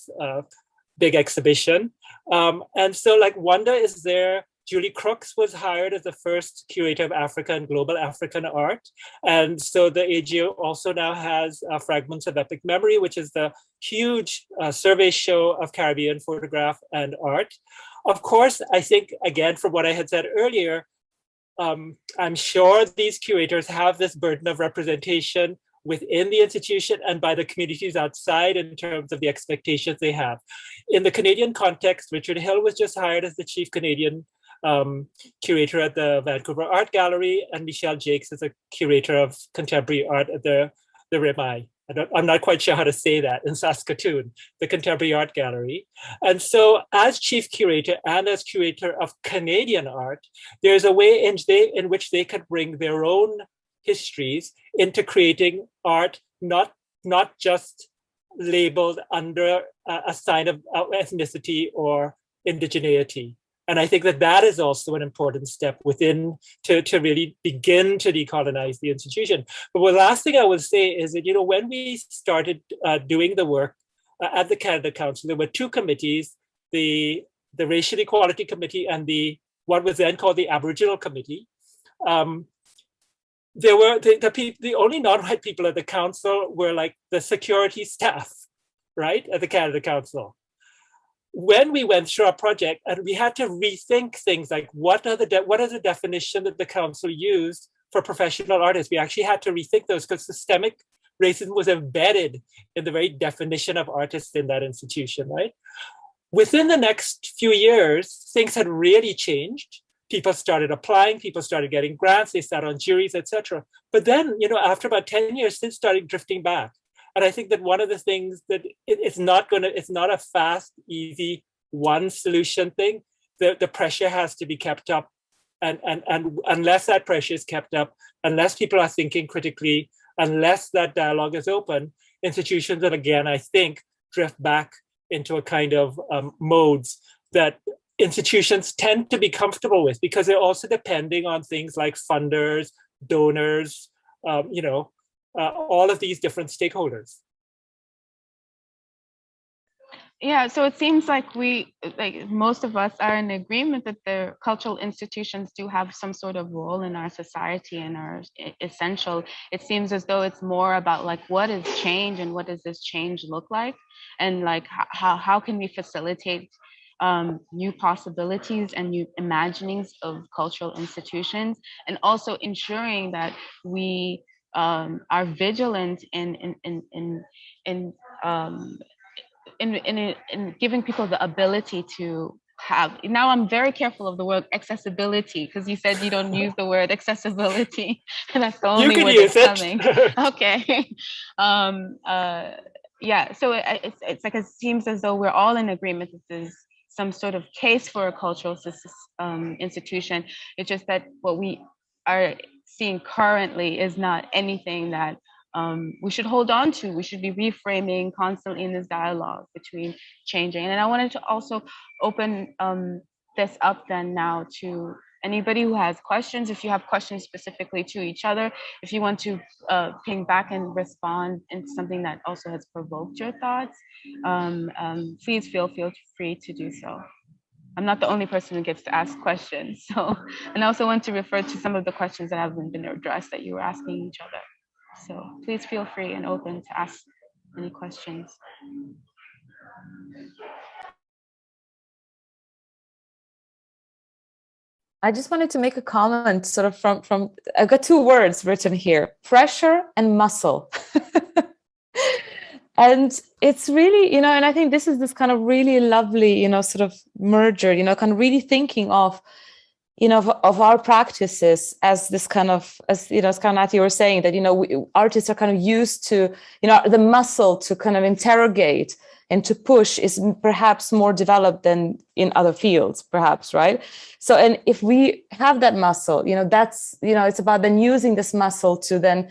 big exhibition. And so like Wanda is there. Julie Crooks was hired as the first curator of Africa and global African art. And so the AGO also now has Fragments of Epic Memory, which is the huge survey show of Caribbean photograph and art. Of course, I think, again, from what I had said earlier, I'm sure these curators have this burden of representation within the institution and by the communities outside in terms of the expectations they have. In the Canadian context, Richard Hill was just hired as the chief Canadian curator at the Vancouver Art Gallery, and Michelle Jakes is a curator of contemporary art at the RIMI. I'm not quite sure how to say that, in Saskatoon, the Contemporary Art Gallery. And so as chief curator and as curator of Canadian art, there's a way in which they could bring their own histories into creating art, not just labeled under a sign of ethnicity or indigeneity. And I think that is also an important step within to really begin to decolonize the institution. But the last thing I would say is that, when we started doing the work at the Canada Council, there were two committees, the Racial Equality Committee and what was then called the Aboriginal Committee. There were the only non-white people at the council were like the security staff, right, at the Canada Council. When we went through our project and we had to rethink things like what is the definition that the council used for professional artists, we actually had to rethink those because systemic racism was embedded in the very definition of artists in that institution, right? Within the next few years, things had really changed. People started applying, people started getting grants, they sat on juries, etc. But then, after about 10 years, things started drifting back. And I think that one of the things that it's not a fast, easy, one solution thing. The pressure has to be kept up. And unless that pressure is kept up, unless people are thinking critically, unless that dialogue is open, institutions that, again, I think, drift back into a kind of modes that institutions tend to be comfortable with because they're also depending on things like funders, donors, all of these different stakeholders. Yeah, so it seems like most of us are in agreement that the cultural institutions do have some sort of role in our society and are essential. It seems as though it's more about what is change and what does this change look like, and how can we facilitate new possibilities and new imaginings of cultural institutions, and also ensuring that we are vigilant in giving people the ability to have. Now I'm very careful of the word accessibility because you said you don't use the word accessibility, and that's the only word that's coming. Okay. Yeah. So it's like it seems as though we're all in agreement that there's some sort of case for a cultural institution. It's just that what we are seeing currently is not anything that we should hold on to. We should be reframing constantly in this dialogue between changing. And I wanted to also open this up then now to anybody who has questions. If you have questions specifically to each other, if you want to ping back and respond in something that also has provoked your thoughts, please feel free to do so. I'm not the only person who gets to ask questions. So, and I also want to refer to some of the questions that haven't been addressed that you were asking each other. So please feel free and open to ask any questions. I just wanted to make a comment sort of from I've got two words written here, pressure and muscle. And it's really, and I think this is this kind of really lovely, sort of merger, kind of really thinking of, of our practices as this kind of, as Skawennati, you were saying that, artists are kind of used to, the muscle to kind of interrogate and to push is perhaps more developed than in other fields, perhaps, right? So, and if we have that muscle, that's, it's about then using this muscle to then,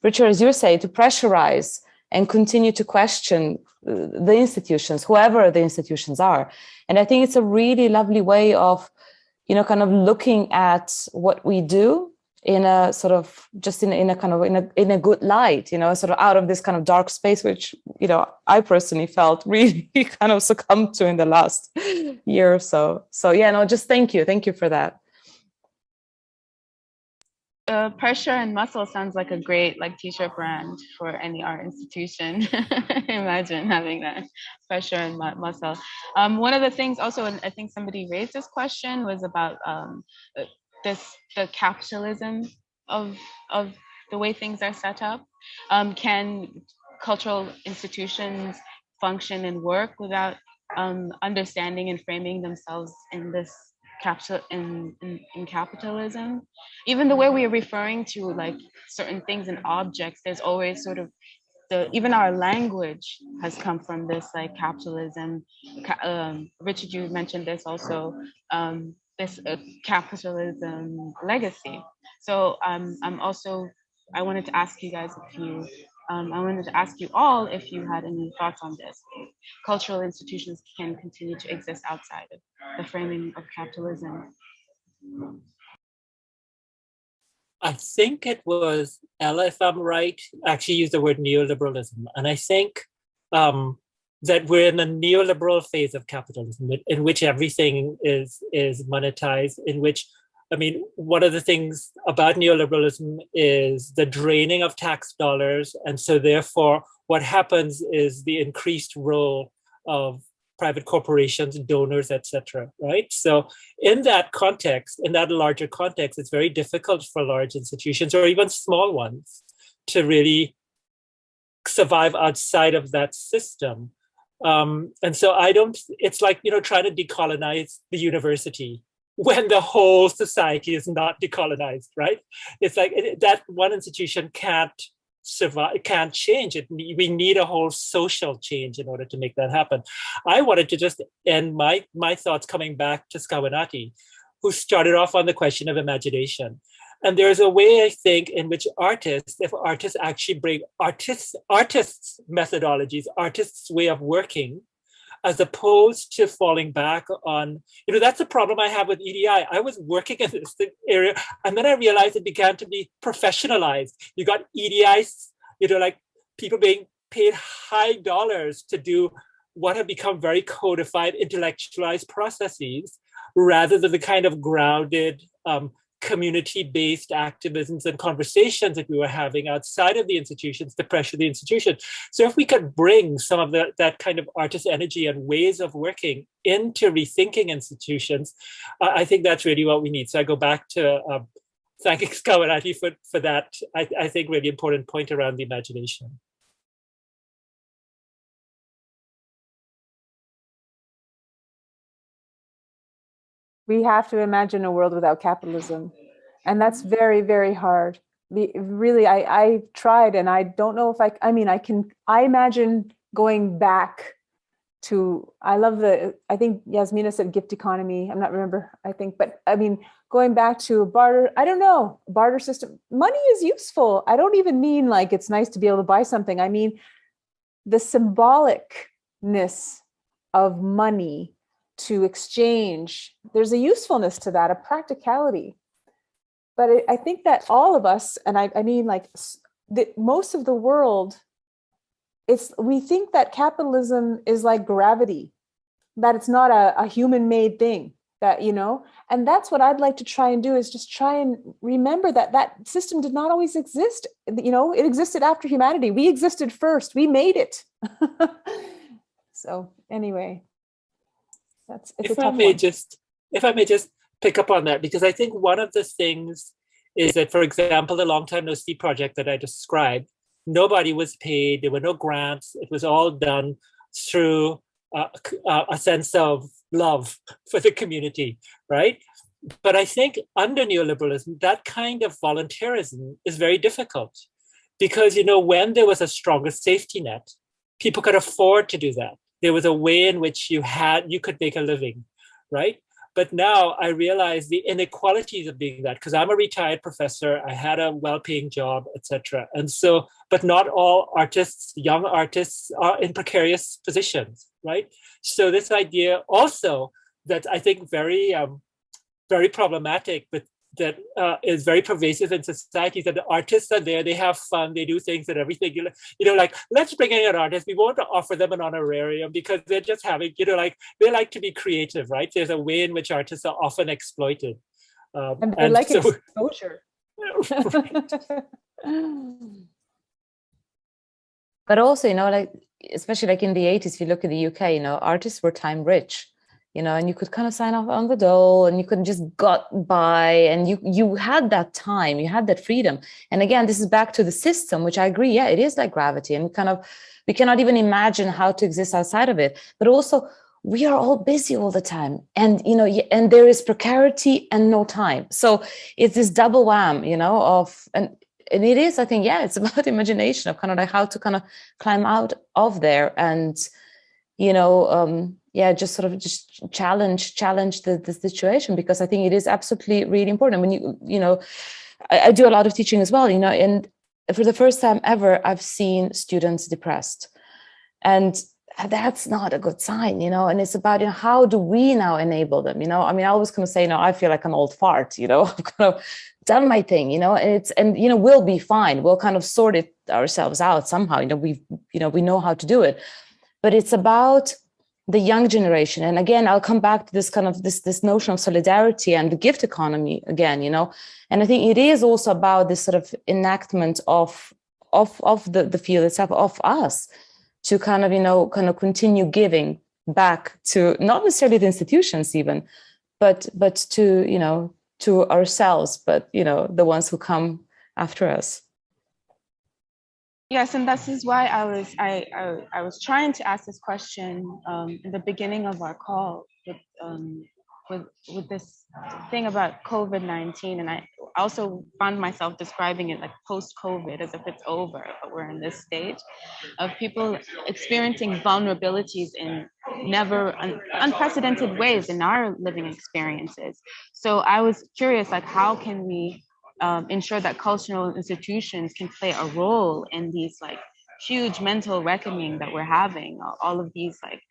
Richard, as you say, to pressurize and continue to question the institutions, whoever the institutions are. And I think it's a really lovely way of, kind of looking at what we do in a sort of just in a kind of in a good light, sort of out of this kind of dark space, which, I personally felt really kind of succumbed to in the last year or so. So yeah, no, just thank you for that. Pressure and muscle sounds like a great t-shirt brand for any art institution. Imagine having that pressure and muscle. One of the things also, and I think somebody raised this question, was about the capitalism of the way things are set up? Can cultural institutions function and work without understanding and framing themselves in this in capitalism? Even the way we are referring to like certain things and objects, there's always sort of even our language has come from this like capitalism. Richard, you mentioned this also, this capitalism legacy. So I wanted to ask you guys I wanted to ask you all if you had any thoughts on this. Cultural institutions can continue to exist outside of the framing of capitalism. I think it was Ella, if I'm right, actually used the word neoliberalism. And I think that we're in a neoliberal phase of capitalism in which everything is monetized, in which, I mean, one of the things about neoliberalism is the draining of tax dollars. And so therefore, what happens is the increased role of private corporations, donors, etc. Right? So in that context, in that larger context, it's very difficult for large institutions or even small ones to really survive outside of that system. And so it's like, trying to decolonize the university when the whole society is not decolonized, right? It's like that one institution can't survive, can't change it. We need a whole social change in order to make that happen. I wanted to just end my thoughts coming back to Skawennati, who started off on the question of imagination. And there's a way, I think, in which if artists actually bring artists' methodologies, artists' way of working, as opposed to falling back on, that's the problem I have with EDI. I was working in this area, and then I realized it began to be professionalized. You got EDIs, like people being paid high dollars to do what have become very codified, intellectualized processes, rather than the kind of grounded, community-based activisms and conversations that we were having outside of the institutions to pressure the institution. So if we could bring some of that kind of artist energy and ways of working into rethinking institutions, I think that's really what we need. So I go back to thanking Skawennati for that, I think, really important point around the imagination. We have to imagine a world without capitalism. And that's very, very hard. Really, I tried, and I don't know if I imagine going back to, I think Jasmina said gift economy. I'm not remember, but I mean, going back to a barter system. Money is useful. I don't even mean like it's nice to be able to buy something. I mean, the symbolicness of money to exchange, there's a usefulness to that, a practicality. But I think that all of us, and I mean like most of the world, we think that capitalism is like gravity, that it's not a human-made thing, that, and that's what I'd like to try and do, is just try and remember that system did not always exist. It existed after humanity. We existed first. We made it. So anyway. If I may just pick up on that, because I think one of the things is that, for example, the Long Time No See project that I described, nobody was paid, there were no grants, it was all done through a sense of love for the community, right? But I think under neoliberalism, that kind of volunteerism is very difficult, because, when there was a stronger safety net, people could afford to do that. There was a way in which you could make a living, right? But now I realize the inequalities of being that, because I'm a retired professor, I had a well-paying job, etc. And so, but not all artists, young artists, are in precarious positions, right? So this idea also that I think very, very problematic, but that is very pervasive in society, that the artists are there, they have fun, they do things and everything, like, let's bring in an artist, we want to offer them an honorarium because they're just having, they like to be creative, right? There's a way in which artists are often exploited. And they like exposure. But also, like, especially like in the 80s, if you look at the UK, artists were time rich. and you could kind of sign off on the dole and you could just got by, and you had that time, you had that freedom. And again, this is back to the system, which I agree, yeah, it is like gravity, and we cannot even imagine how to exist outside of it. But also, we are all busy all the time, and and there is precarity and no time. So it's this double wham, and it is, I think, yeah, it's about imagination of kind of like how to kind of climb out of there, and just sort of just challenge the situation, because I think it is absolutely really important. When I do a lot of teaching as well, and for the first time ever, I've seen students depressed, and that's not a good sign, and it's about, how do we now enable them? I mean, I was going to say, I feel like an old fart, I've kind of done my thing, and we'll be fine. We'll kind of sort it ourselves out somehow. We know how to do it. But it's about the young generation. And again, I'll come back to this kind of this notion of solidarity and the gift economy again, and I think it is also about this sort of enactment of the field itself, of us, to kind of continue giving back to not necessarily the institutions even, but to to ourselves, but the ones who come after us. Yes, and this is why I was trying to ask this question in the beginning of our call with this thing about COVID-19, and I also found myself describing it like post-COVID, as if it's over, but we're in this stage of people experiencing vulnerabilities in unprecedented ways in our living experiences. So I was curious, like, how can we ensure that cultural institutions can play a role in these like huge mental reckoning that we're having, all of these like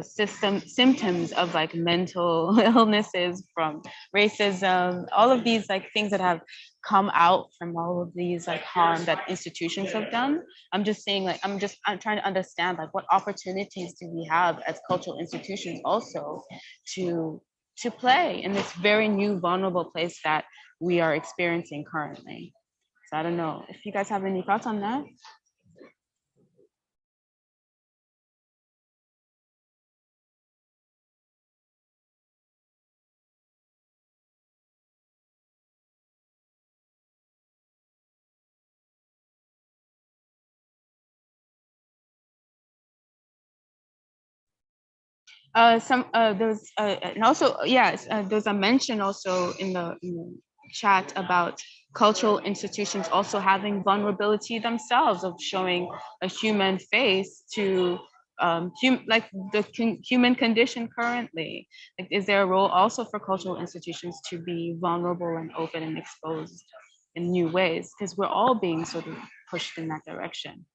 symptoms of like mental illnesses from racism, all of these like things that have come out from all of these like harm that institutions have done. I'm just saying, like, I'm trying to understand, like, what opportunities do we have as cultural institutions also to play in this very new vulnerable place that we are experiencing currently. So I don't know if you guys have any thoughts on that. There's and also, yes, there's a mention also in the chat about cultural institutions also having vulnerability themselves, of showing a human face to like the human condition currently. Like, is there a role also for cultural institutions to be vulnerable and open and exposed in new ways? Because we're all being sort of pushed in that direction.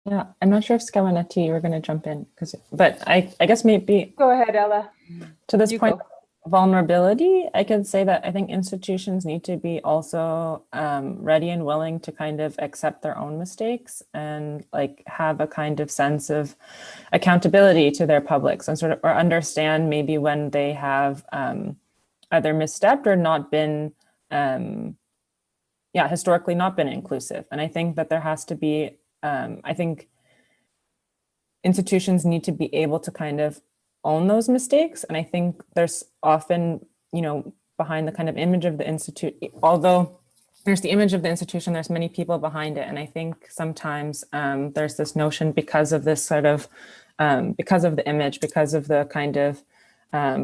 Yeah, I'm not sure if Skawennati, you were going to jump in, but I guess maybe Go ahead, Ella. to this You point, go. vulnerability, I can say that I think institutions need to be also ready and willing to kind of accept their own mistakes, and like have a kind of sense of accountability to their publics, and sort of, or understand maybe when they have either misstepped or not been historically not been inclusive. And I think that there has to be I think institutions need to be able to kind of own those mistakes. And I think there's often, behind the kind of image of the institute, although there's the image of the institution, there's many people behind it. And I think sometimes there's this notion, because of this sort of, because of the image, because of the kind of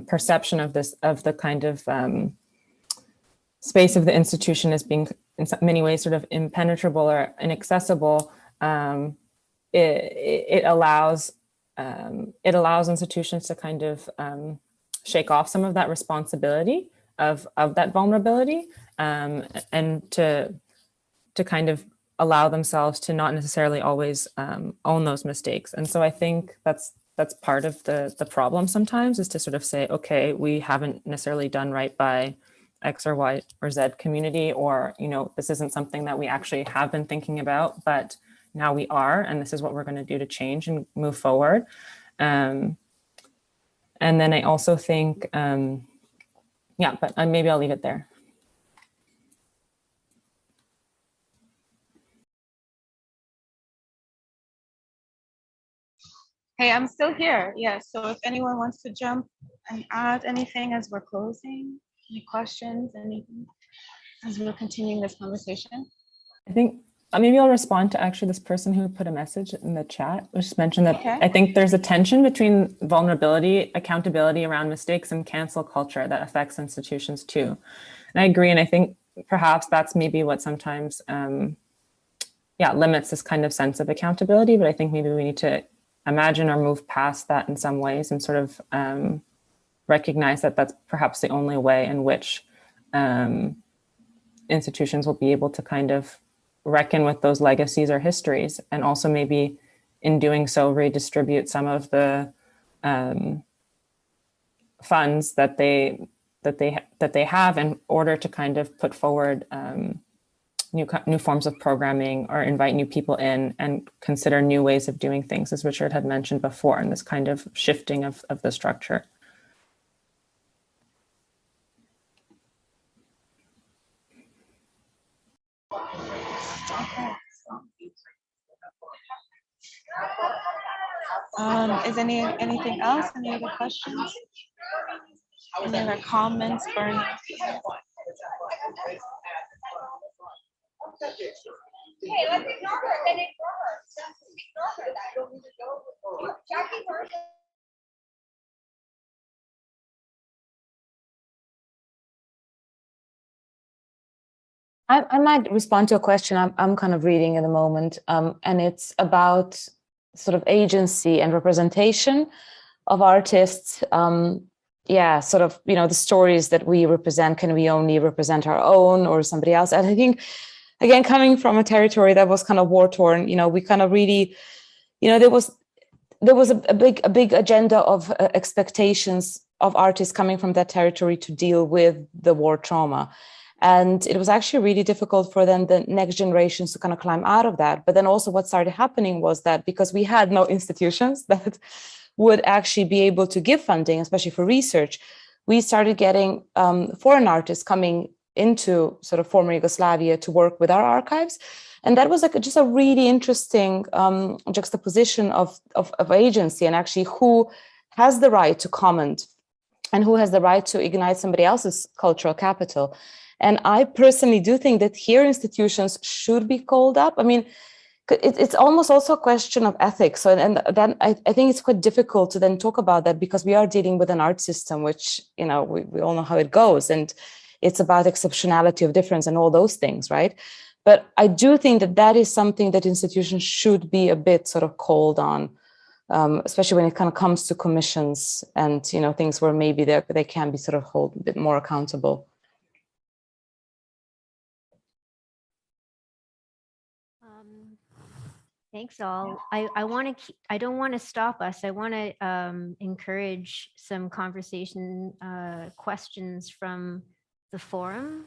perception of the kind of space of the institution as being in many ways sort of impenetrable or inaccessible, it allows institutions to kind of shake off some of that responsibility of that vulnerability, and to kind of allow themselves to not necessarily always own those mistakes. And so I think that's part of the problem sometimes, is to sort of say, okay, we haven't necessarily done right by X or Y or Z community, or this isn't something that we actually have been thinking about, but now we are, and this is what we're going to do to change and move forward. And then I also think, but maybe I'll leave it there. Hey, I'm still here. Yes. So if anyone wants to jump and add anything as we're closing, any questions, anything as we're continuing this conversation. I think maybe I'll respond to actually this person who put a message in the chat, which mentioned that Okay. I think there's a tension between vulnerability, accountability around mistakes, and cancel culture that affects institutions too. And I agree. And I think perhaps that's maybe what sometimes, limits this kind of sense of accountability. But I think maybe we need to imagine or move past that in some ways and sort of recognize that that's perhaps the only way in which institutions will be able to kind of reckon with those legacies or histories, and also maybe in doing so redistribute some of the funds that they have in order to kind of put forward new forms of programming or invite new people in and consider new ways of doing things, as Richard had mentioned before, and this kind of shifting of the structure. Is anything else? Any other questions? Any other comments, Bernie? Hey, let's ignore her. Then ignore her. Just ignore her. I don't need to go. Jackie, first. I might respond to a question I'm kind of reading in the moment, and it's about sort of agency and representation of artists. Sort of, the stories that we represent, can we only represent our own or somebody else? And I think, again, coming from a territory that was kind of war-torn, we kind of really, there was a big agenda of expectations of artists coming from that territory to deal with the war trauma. And it was actually really difficult for then the next generations to kind of climb out of that. But then also what started happening was that because we had no institutions that would actually be able to give funding, especially for research, we started getting foreign artists coming into sort of former Yugoslavia to work with our archives. And that was just a really interesting juxtaposition of agency, and actually who has the right to comment and who has the right to ignite somebody else's cultural capital. And I personally do think that here institutions should be called up. I mean, it's almost also a question of ethics. So, and then I think it's quite difficult to then talk about that, because we are dealing with an art system, which, we all know how it goes. And it's about exceptionality of difference and all those things, right? But I do think that that is something that institutions should be a bit sort of called on, especially when it kind of comes to commissions and, things where maybe they can be sort of held a bit more accountable. Thanks all. I don't want to stop us. I want to encourage some conversation questions from the forum,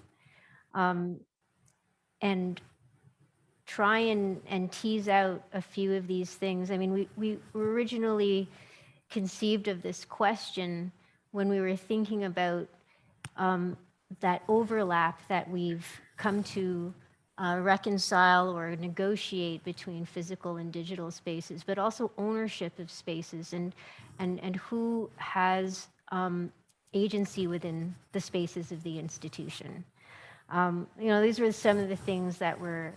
and try and tease out a few of these things. I mean, we originally conceived of this question when we were thinking about that overlap that we've come to reconcile or negotiate between physical and digital spaces, but also ownership of spaces and who has agency within the spaces of the institution. These were some of the things that were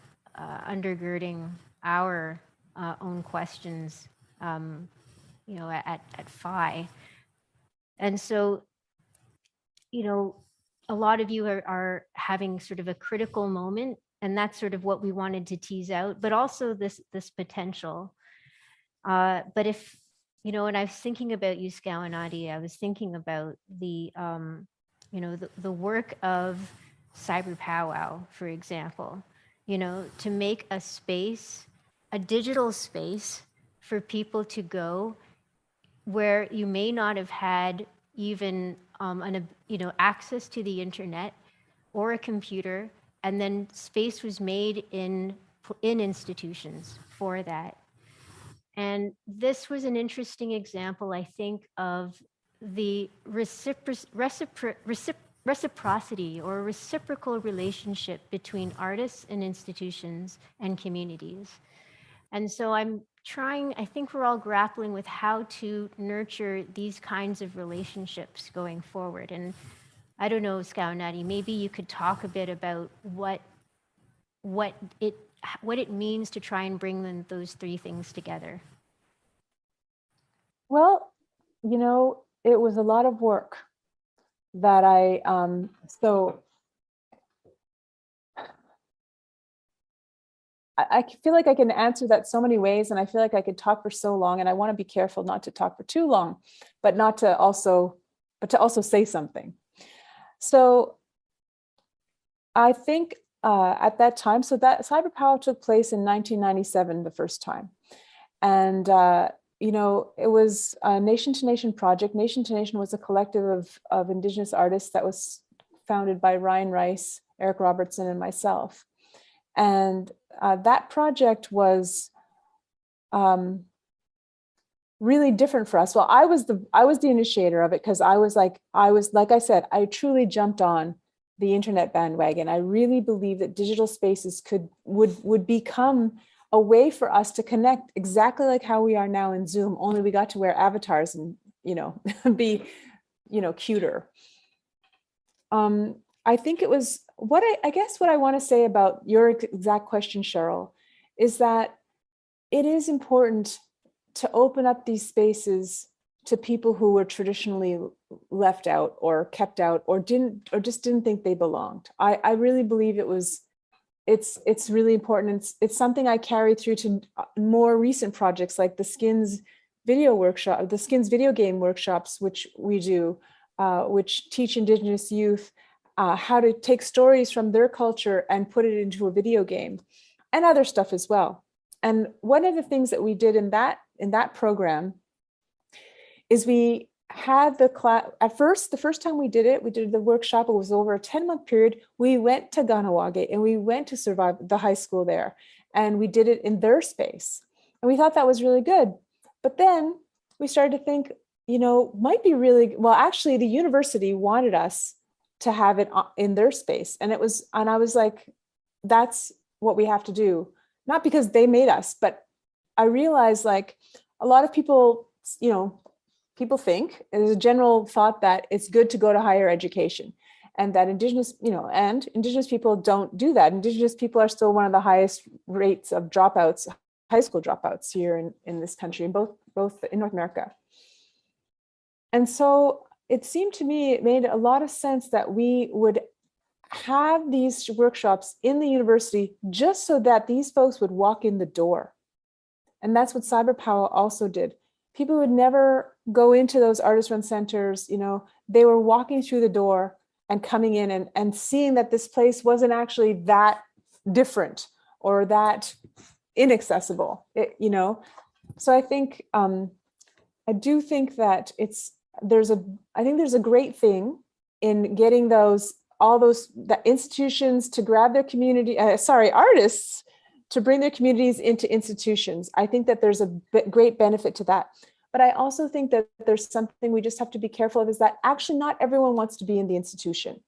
undergirding our own questions, at PHI. And so, a lot of you are having sort of a critical moment, and that's sort of what we wanted to tease out, but also this potential. But if, when I was thinking about you, Skawennati, I was thinking about the work of Cyber Powwow, for example, to make a space, a digital space for people to go where you may not have had even access to the internet or a computer, and then space was made in institutions for that. And this was an interesting example, I think, of the reciprocity or reciprocal relationship between artists and institutions and communities. And so I'm I think we're all grappling with how to nurture these kinds of relationships going forward. And I don't know, Skawennati, maybe you could talk a bit about what it means to try and bring those three things together. Well, you know, it was a lot of work that I feel like I can answer that so many ways, and I feel like I could talk for so long, and I want to be careful not to talk for too long, but to also say something. So I think at that time, so that Cyber Power took place in 1997 the first time. And, you know, it was a Nation to Nation project. Nation to Nation was a collective of Indigenous artists that was founded by Ryan Rice, Eric Robertson, and myself. And that project was really different for us. Well, I was the initiator of it because I was like I said, I truly jumped on the internet bandwagon. I really believe that digital spaces would become a way for us to connect exactly like how we are now in Zoom, only we got to wear avatars and, you know, be, you know, cuter. I think it was I guess what I want to say about your exact question, Cheryl, is that it is important to open up these spaces to people who were traditionally left out or kept out or just didn't think they belonged. I really believe it's really important. It's something I carry through to more recent projects like the Skins video game workshops, which we do, which teach Indigenous youth how to take stories from their culture and put it into a video game, and other stuff as well. And one of the things that we did in that program is we had the class at first. The first time we did the workshop, it was over a 10-month period. We went to Ganawage and we went to Survive the high school there, and we did it in their space. And we thought that was really good. But then we started to think, you know, might be really, well, actually the university wanted us to have it in their space. And I was like, that's what we have to do. Not because they made us, but I realized like a lot of people, you know, people think there's a general thought that it's good to go to higher education, and that Indigenous people don't do that. Indigenous people are still one of the highest rates of dropouts, high school dropouts here in this country, in both in North America. And so it seemed to me, it made a lot of sense that we would have these workshops in the university just so that these folks would walk in the door. And that's what Cyber Power also did. People would never go into those artist-run centers, you know, they were walking through the door and coming in and seeing that this place wasn't actually that different or that inaccessible, you know. So I think, I do think that there's a great thing in getting the institutions to grab their community, artists to bring their communities into institutions. I think that there's a great benefit to that. But I also think that there's something we just have to be careful of, is that actually not everyone wants to be in the institution.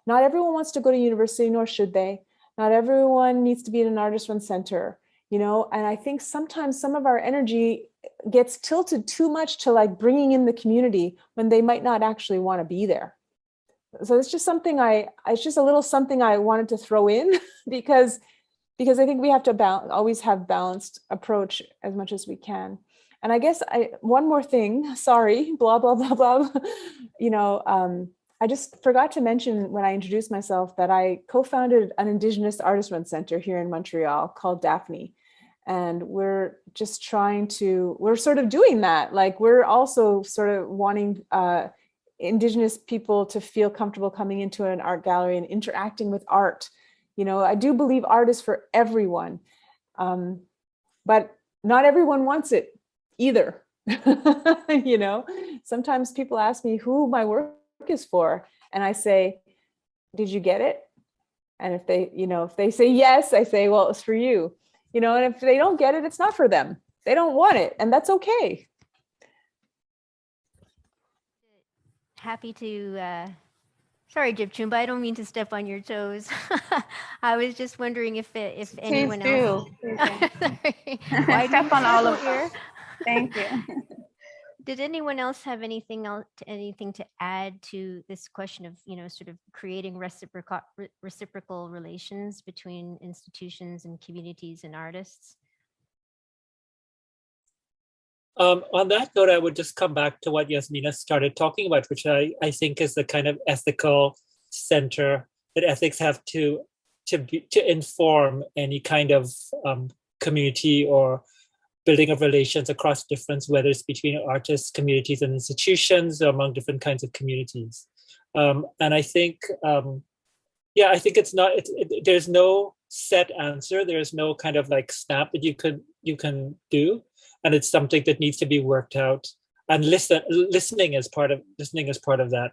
Not everyone wants to go to university, nor should they. Not everyone needs to be in an artist-run center, you know? And I think sometimes some of our energy gets tilted too much to like bringing in the community when they might not actually want to be there. So it's just something it's just a little something I wanted to throw in because I think we have to always have balanced approach as much as we can. And I guess one more thing, sorry, blah, blah, blah, blah. You know, I just forgot to mention when I introduced myself that I co-founded an Indigenous artist-run center here in Montreal called Daphne. And we're just we're sort of doing that. Like we're also sort of wanting Indigenous people to feel comfortable coming into an art gallery and interacting with art. You know, I do believe art is for everyone, but not everyone wants it either. You know, sometimes people ask me who my work is for, and I say, did you get it? And if they say yes, I say, well, it's for you. You know, and if they don't get it, it's not for them. They don't want it, and that's okay. Happy to Sorry, Jepchumba, I don't mean to step on your toes. I was just wondering if Please anyone do. else. Please do. Widening Step on all circle of here. us. Thank you. Did anyone else have anything to add to this question of, sort of creating reciprocal relations between institutions and communities and artists? On that note, I would just come back to what Jasmina started talking about, which I think is the kind of ethical center that ethics have to inform any kind of community or building of relations across difference, whether it's between artists, communities, and institutions, or among different kinds of communities. And I think, I think it's not. There's no set answer. There's no kind of like snap that you can do, and it's something that needs to be worked out. And listening is part of that.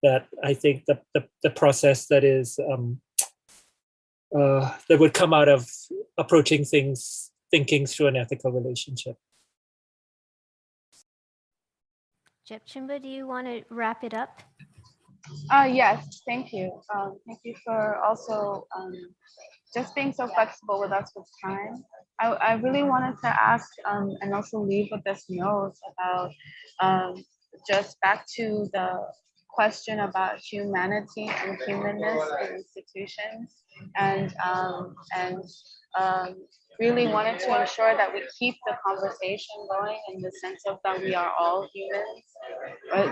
That I think the process that is that would come out of approaching thinking through an ethical relationship. Jepchumba, do you want to wrap it up? Yes, thank you. Thank you for also just being so flexible with us with time. I really wanted to ask and also leave with this note about just back to the question about humanity and humanness in institutions, and really wanted to ensure that we keep the conversation going in the sense of that we are all humans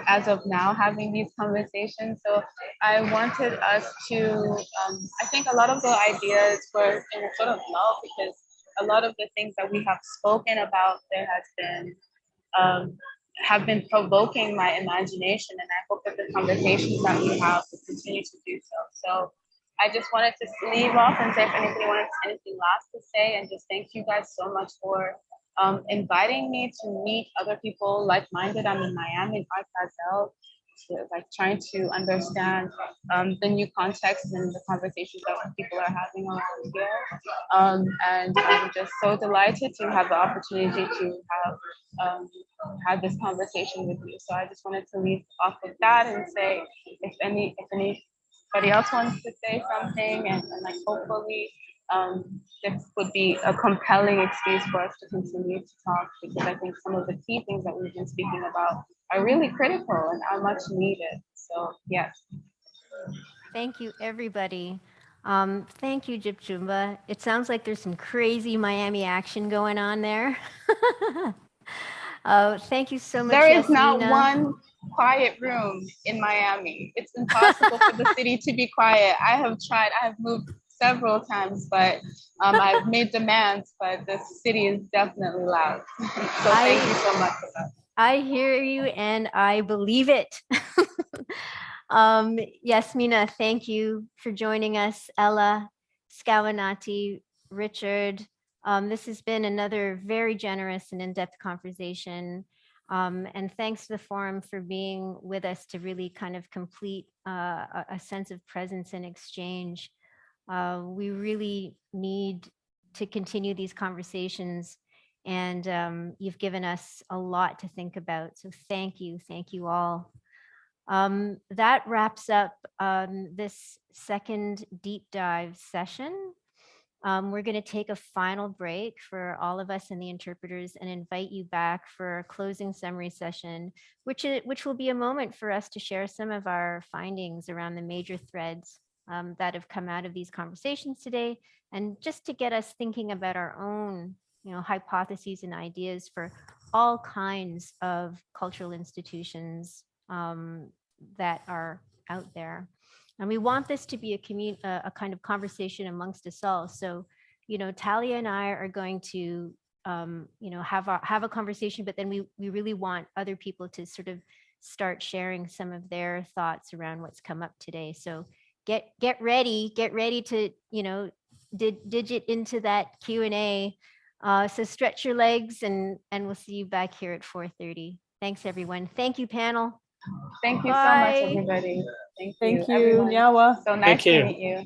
as of now having these conversations. So I wanted us to, I think a lot of the ideas were in a sort of lull, because a lot of the things that we have spoken about there has been have been provoking my imagination, and I hope that the conversations that we have will continue to do so. So I just wanted to leave off and say if anybody wanted anything last to say, and just thank you guys so much for inviting me to meet other people like-minded. I'm in Miami, in Art Basel, like trying to understand the new context and the conversations that people are having around here. And I'm just so delighted to have the opportunity to have this conversation with you. So I just wanted to leave off with that and say if anybody else wants to say something, and like hopefully this would be a compelling excuse for us to continue to talk, because I think some of the key things that we've been speaking about are really critical and are much needed. So yes. Thank you, everybody. Thank you, Jepchumba. It sounds like there's some crazy Miami action going on there. Thank you so much, There is not Jasmina. one quiet room in Miami. It's impossible for the city to be quiet. I have tried, I have moved several times, but I've made demands, but the city is definitely loud. So thank you so much for that. I hear you and I believe it. Jasmina, thank you for joining us. Ella, Skawennati, Richard. This has been another very generous and in-depth conversation. And thanks to the forum for being with us to really kind of complete a sense of presence and exchange. We really need to continue these conversations, and you've given us a lot to think about. So thank you all. That wraps up this second deep dive session. We're going to take a final break for all of us and the interpreters and invite you back for a closing summary session, which will be a moment for us to share some of our findings around the major threads that have come out of these conversations today, and just to get us thinking about our own hypotheses and ideas for all kinds of cultural institutions that are out there. And we want this to be a kind of conversation amongst us all. So, Talia and I are going to, have a conversation, but then we really want other people to sort of start sharing some of their thoughts around what's come up today. So get ready to, digit into that Q&A. So stretch your legs, and we'll see you back here at 4:30. Thanks, everyone. Thank you, panel. Thank you Bye. so much, everybody. Thank you, everyone. Nyawa. So nice to meet you.